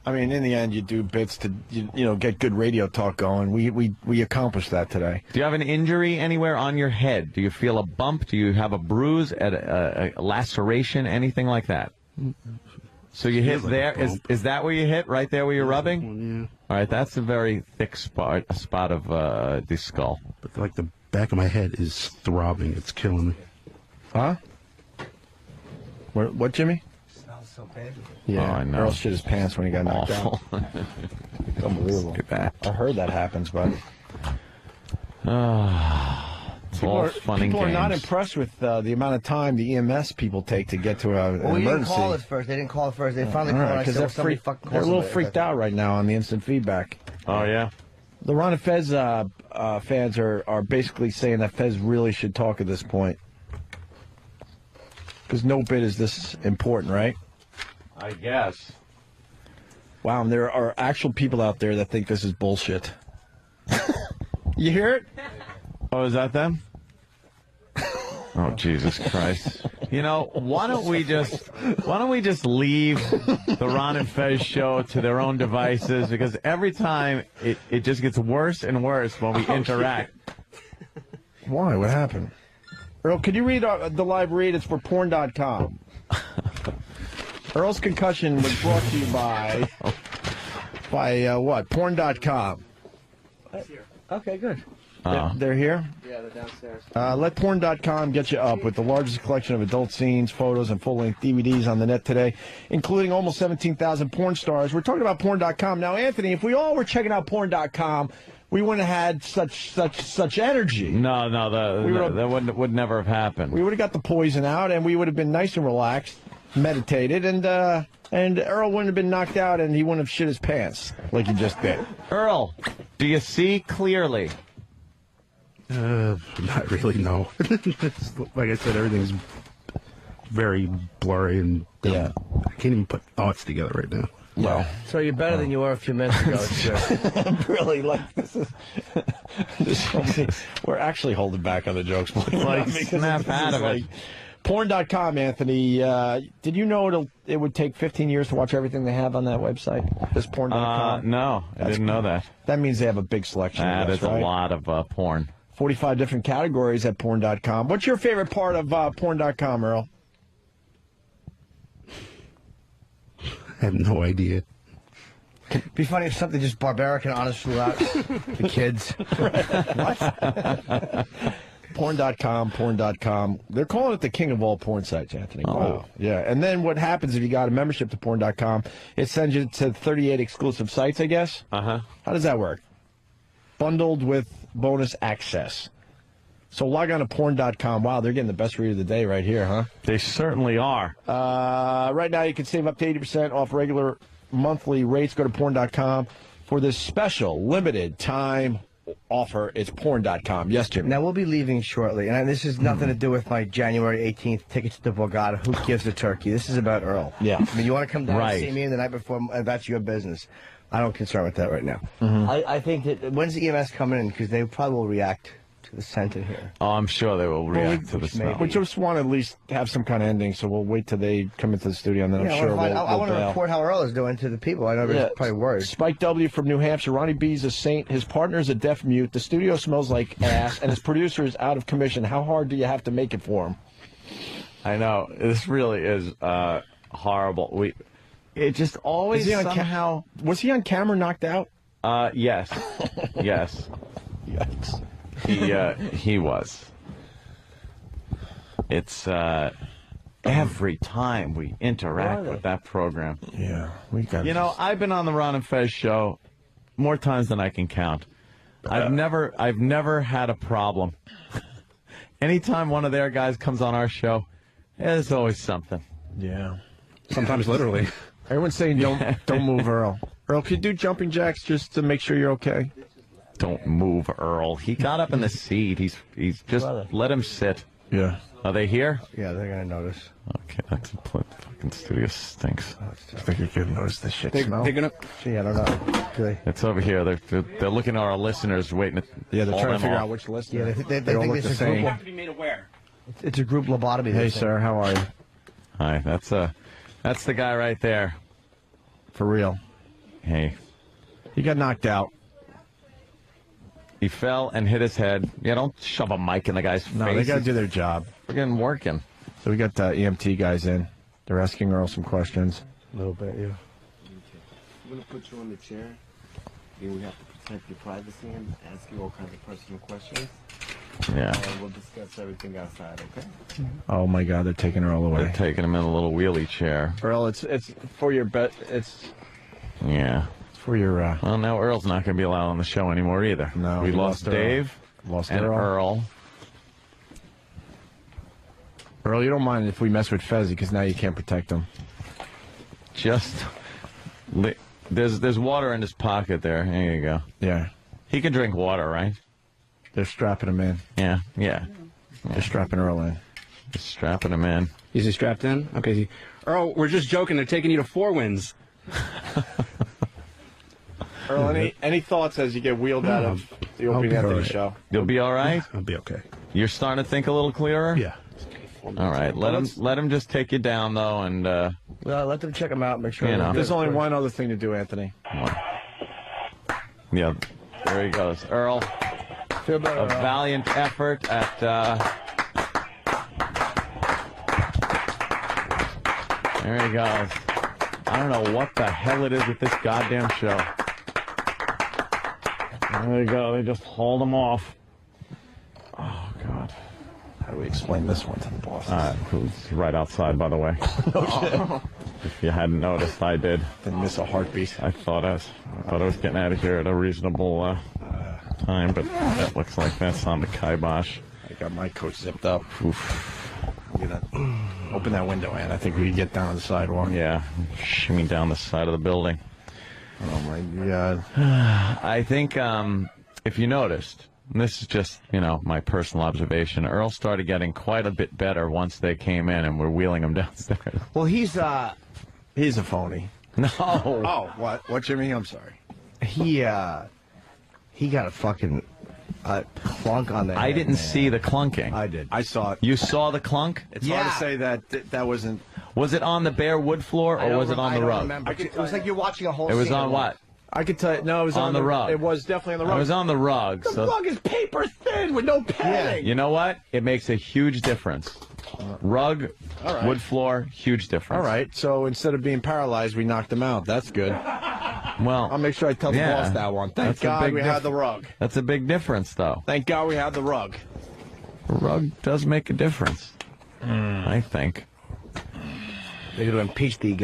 I mean, in the end, you do bits to get good radio talk going. We accomplished that today. Do you have an injury anywhere on your head? Do you feel a bump? Do you have a bruise, a laceration, anything like that? So you hit like there. a bump. Is that where you hit? Right there where you're rubbing? Yeah, All right, that's a very thick spot of the skull. but like the back of my head is throbbing. It's killing me. Huh? What, Jimmy? smells so bad. Yeah, Oh, I know. Earl shit his pants when he got knocked Awful. out. Unbelievable. Look at that. I heard that happens, but It's all fun and people games. are not impressed with the amount of time the EMS people take to get to an Well, we didn't emergency. call it first. They didn't call it first. They finally All called. right, I because said, well, somebody fucking they're a call little somebody. freaked out right now on the instant feedback. Oh, yeah? The Ron and Fez fans are basically saying that Fez really should talk at this point. Because no bit is this important, right? I guess. Wow, and there are actual people out there that think this is bullshit. You hear it? Oh, is that them? Oh, Jesus Christ. You know, why don't we just leave the Ron and Fez show to their own devices? Because every time it just gets worse and worse when we interact. Why? What happened? Earl, could you read the live read? It's for porn.com. Earl's concussion was brought to you by what? Porn.com. Okay, good. They're here? Yeah, they're downstairs. Let porn.com get you up with the largest collection of adult scenes, photos, and full-length DVDs on the net today, including almost 17,000 porn stars. We're talking about porn.com. Now, Anthony, if we all were checking out porn.com, we wouldn't have had such energy. No, that would never have happened. We would have got the poison out, and we would have been nice and relaxed, meditated, and Earl wouldn't have been knocked out, and he wouldn't have shit his pants like he just did. Earl, do you see clearly? Not really, no. Like I said, everything's very blurry, and I can't even put thoughts together right now. Well, so you're better than you were a few minutes ago. It's really, like, this is we're actually holding back on the jokes. Like, snap out of it. Porn.com, Anthony. Did you know it would take 15 years to watch everything they have on that website? This porn.com? No, I didn't know that. That means they have a big selection. There's a lot of porn. 45 different categories at porn.com. What's your favorite part of porn.com, Earl? I have no idea. It'd be funny if something just barbaric and honest flew out. The kids. What? Porn.com. They're calling it the king of all porn sites, Anthony. Oh. Wow. Yeah. And then what happens if you got a membership to porn.com, it sends you to 38 exclusive sites, I guess? Uh-huh. How does that work? Bundled with bonus access. So log on to porn.com. Wow, they're getting the best read of the day right here, huh? They certainly are. Right now, you can save up to 80% off regular monthly rates. Go to porn.com for this special limited time offer. It's porn.com. Yes, Jim. Now, we'll be leaving shortly, and this has nothing to do with my January 18th tickets to Borgata. Who gives a turkey? This is about Earl. Yeah. I mean, you want to come down Right. and see me the night before, that's your business. I don't concern with that right now. Mm-hmm. I think that, when's the EMS coming in? Because they probably will react to the scent in here. Oh, I'm sure they will react to the smell. We just want to at least have some kind of ending, so we'll wait till they come into the studio, and then I'm sure I want to bail. report how Earl is doing to the people. I know they're probably worried. Spike W. from New Hampshire. Ronnie B's a saint. His partner is a deaf mute. The studio smells like ass, and his producer is out of commission. How hard do you have to make it for him? I know. This really is horrible. It just always somehow... Was he on camera knocked out? Yes. Yes. Yikes. He was. It's every time we interact with that program. Yeah, we got. You know, I've been on the Ron and Fez show more times than I can count. I've never had a problem. Anytime one of their guys comes on our show, there's always something. Yeah. Sometimes literally. Everyone's saying don't move, Earl. Earl, could you do jumping jacks just to make sure you're okay? Don't move, Earl. He got up in the seat. He's just let him sit. Yeah. Are they here? Yeah, they're gonna notice. Okay, that's fucking studio stinks. I think you could notice the shit smell. They're gonna. Gee, I don't know. Really? It's over here. They're looking at our listeners, waiting to. Yeah, they're haul trying to them figure off. out which listener. Yeah, they all think look this the is a same. group. To be made aware. It's a group lobotomy. Hey, sir, how are you? Hi, that's the guy right there. For real. Hey, He got knocked out. he fell and hit his head. Yeah, don't shove a mic in the guy's face. No, they got to do their job. Friggin' working. So we got EMT guys in. They're asking Earl some questions. A little bit, yeah. I'm going to put you on the chair. Then we have to protect your privacy and ask you all kinds of personal questions. Yeah. We'll discuss everything outside, okay? Oh my God, they're taking Earl away. They're taking him in a little wheelie chair. Earl, it's for your bet. It's Yeah. for your. Well, now Earl's not going to be allowed on the show anymore either. No, we we lost lost Earl. Dave. Lost and Earl. Earl, you don't mind if we mess with Fezzi because now you can't protect him. There's water in his pocket there. There you go. Yeah. He can drink water, right? They're strapping him in. Yeah. They're strapping Earl in. Just strapping him in. Is he strapped in? Okay. Earl, we're just joking. They're taking you to Four Winds. Earl, any thoughts as you get wheeled out of the Opie and Anthony show? You'll be all right? I'll be okay. You're starting to think a little clearer? Yeah. All right. Let him just take you down, though, and... Well, let them check them out, make sure. You know. There's only one other thing to do, Anthony. Yeah, there he goes. Earl, Feel better, a Earl. valiant effort at There he goes. I don't know what the hell it is with this goddamn show. There you go. They just hauled him off. Oh, God. How do we explain this one to the boss? Who's right outside, by the way. If you hadn't noticed, I did. Didn't miss a heartbeat. I thought I was getting out of here at a reasonable time, but that looks like that's on the kibosh. I got my coat zipped up. Oof. Open that window, Ann. I think we can get down on the sidewalk. Yeah, shimmy down the side of the building. Oh, my God. I think if you noticed, and this is just, my personal observation, Earl started getting quite a bit better once they came in and we're wheeling him downstairs. Well, he's a phony. No. Oh, what? What, Jimmy? I'm sorry. He got a fucking clunk on the head. I didn't see the clunking. I did. I saw it. You saw the clunk? It's hard to say that wasn't... Was it on the bare wood floor or was it on the rug? Remember. It was like you're watching a whole It was scene on what? I could tell you. No, it was on the rug. It was definitely on the rug. It was on the rug. The rug is paper thin with no padding. You know what? It makes a huge difference. Rug, wood floor, huge difference. All right. So instead of being paralyzed, we knocked him out. That's good. Well, I'll make sure I tell the boss that one. Thank God we had the rug. That's a big difference, though. Thank God we had the rug. The rug does make a difference, I think. They're going to impeach the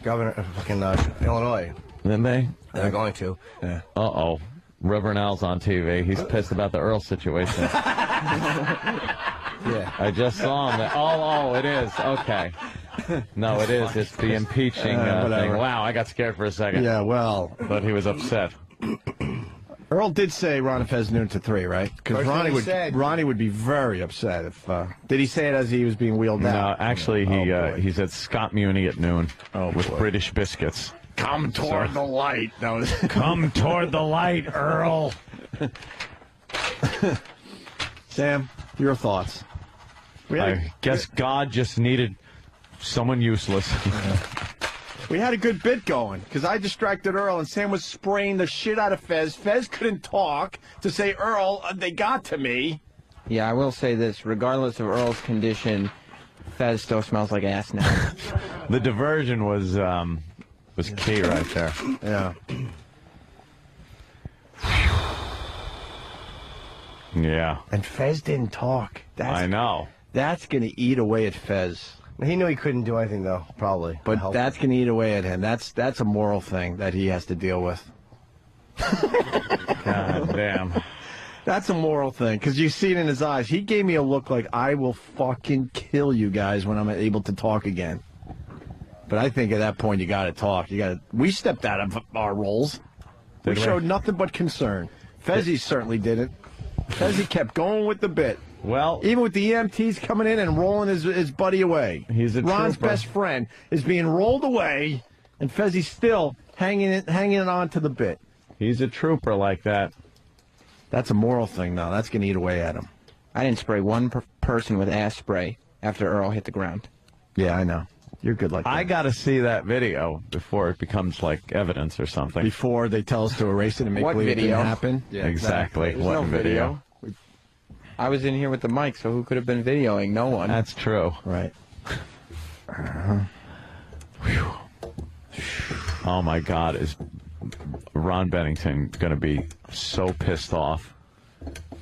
governor of fucking Illinois. Didn't they? They're going to. Yeah. Uh-oh. Reverend Al's on TV. He's pissed about the Earl situation. Yeah. I just saw him. Oh, it is. Okay. No, it is. It's the impeaching thing. Wow, I got scared for a second. Yeah, well. But he was upset. Earl did say Ron Fez noon to 3, right? Because Ronnie would be very upset if. Did he say it as he was being wheeled out? No, actually, he said Scott Muni at noon with boy. British biscuits. Come toward the light. That was Come toward the light, Earl. Sam, your thoughts? I guess God just needed someone useless. We had a good bit going because I distracted Earl and Sam was spraying the shit out of Fez. Fez couldn't talk to say, Earl, they got to me. Yeah, I will say this. Regardless of Earl's condition, Fez still smells like ass now. The diversion was key right there. Yeah. Yeah. And Fez didn't talk. I know. That's going to eat away at Fez. He knew he couldn't do anything, though, probably. But that's going to eat away at him. That's a moral thing that he has to deal with. God damn. That's a moral thing, because you see it in his eyes. He gave me a look like, I will fucking kill you guys when I'm able to talk again. But I think at that point, you got to talk. We stepped out of our roles. We showed nothing but concern. Fezzy certainly didn't. Fezzy kept going with the bit. Well, even with the EMTs coming in and rolling his buddy away. He's a Ron's trooper. best friend is being rolled away, and Fezzy's still hanging on to the bit. He's a trooper like that. That's a moral thing, though. That's going to eat away at him. I didn't spray one person with ass spray after Earl hit the ground. Yeah, I know. You're good like that. I got to see that video before it becomes like evidence or something. Before they tell us to erase it and make What believe it video? didn't happen? Yeah, exactly. There's What no video? I was in here with the mic, so who could have been videoing? No one. That's true. Right. Oh my God, is Ron Bennington going to be so pissed off?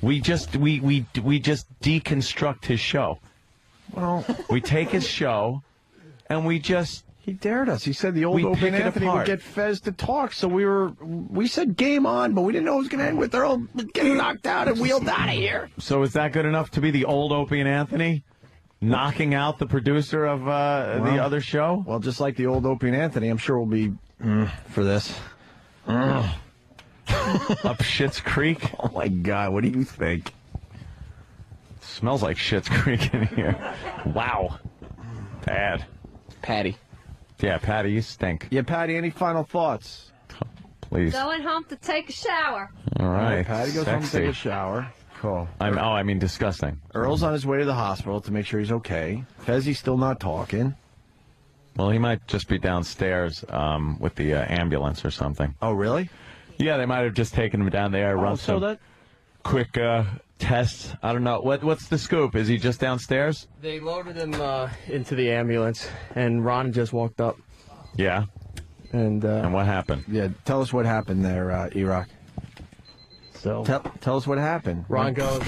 We just deconstruct his show. Well, we take his show and we just... He dared us. He said the old Opie and Anthony would get Fez to talk, so we said game on, but we didn't know it was going to end with Earl getting knocked out and wheeled out of here. So is that good enough to be the old Opie and Anthony? Knocking out the producer of the other show? Well, just like the old Opie and Anthony, I'm sure we'll be for this. Up Schitt's Creek? Oh, my God. What do you think? Smells like Schitt's Creek in here. Wow. Bad. Patty. Yeah, Patty, you stink. Yeah, Patty, any final thoughts? Please. Going home to take a shower. All right. Patty goes home to take a shower. Cool. I mean disgusting. Earl's on his way to the hospital to make sure he's okay. Fezzy's still not talking. Well, he might just be downstairs with the ambulance or something. Oh, really? Yeah, they might have just taken him down there, run some quick tests. I don't know. What's the scoop? Is he just downstairs? They loaded him into the ambulance, and Ron just walked up. Yeah. And what happened? Yeah, tell us what happened there, E-Rock. So tell us what happened. Ron goes.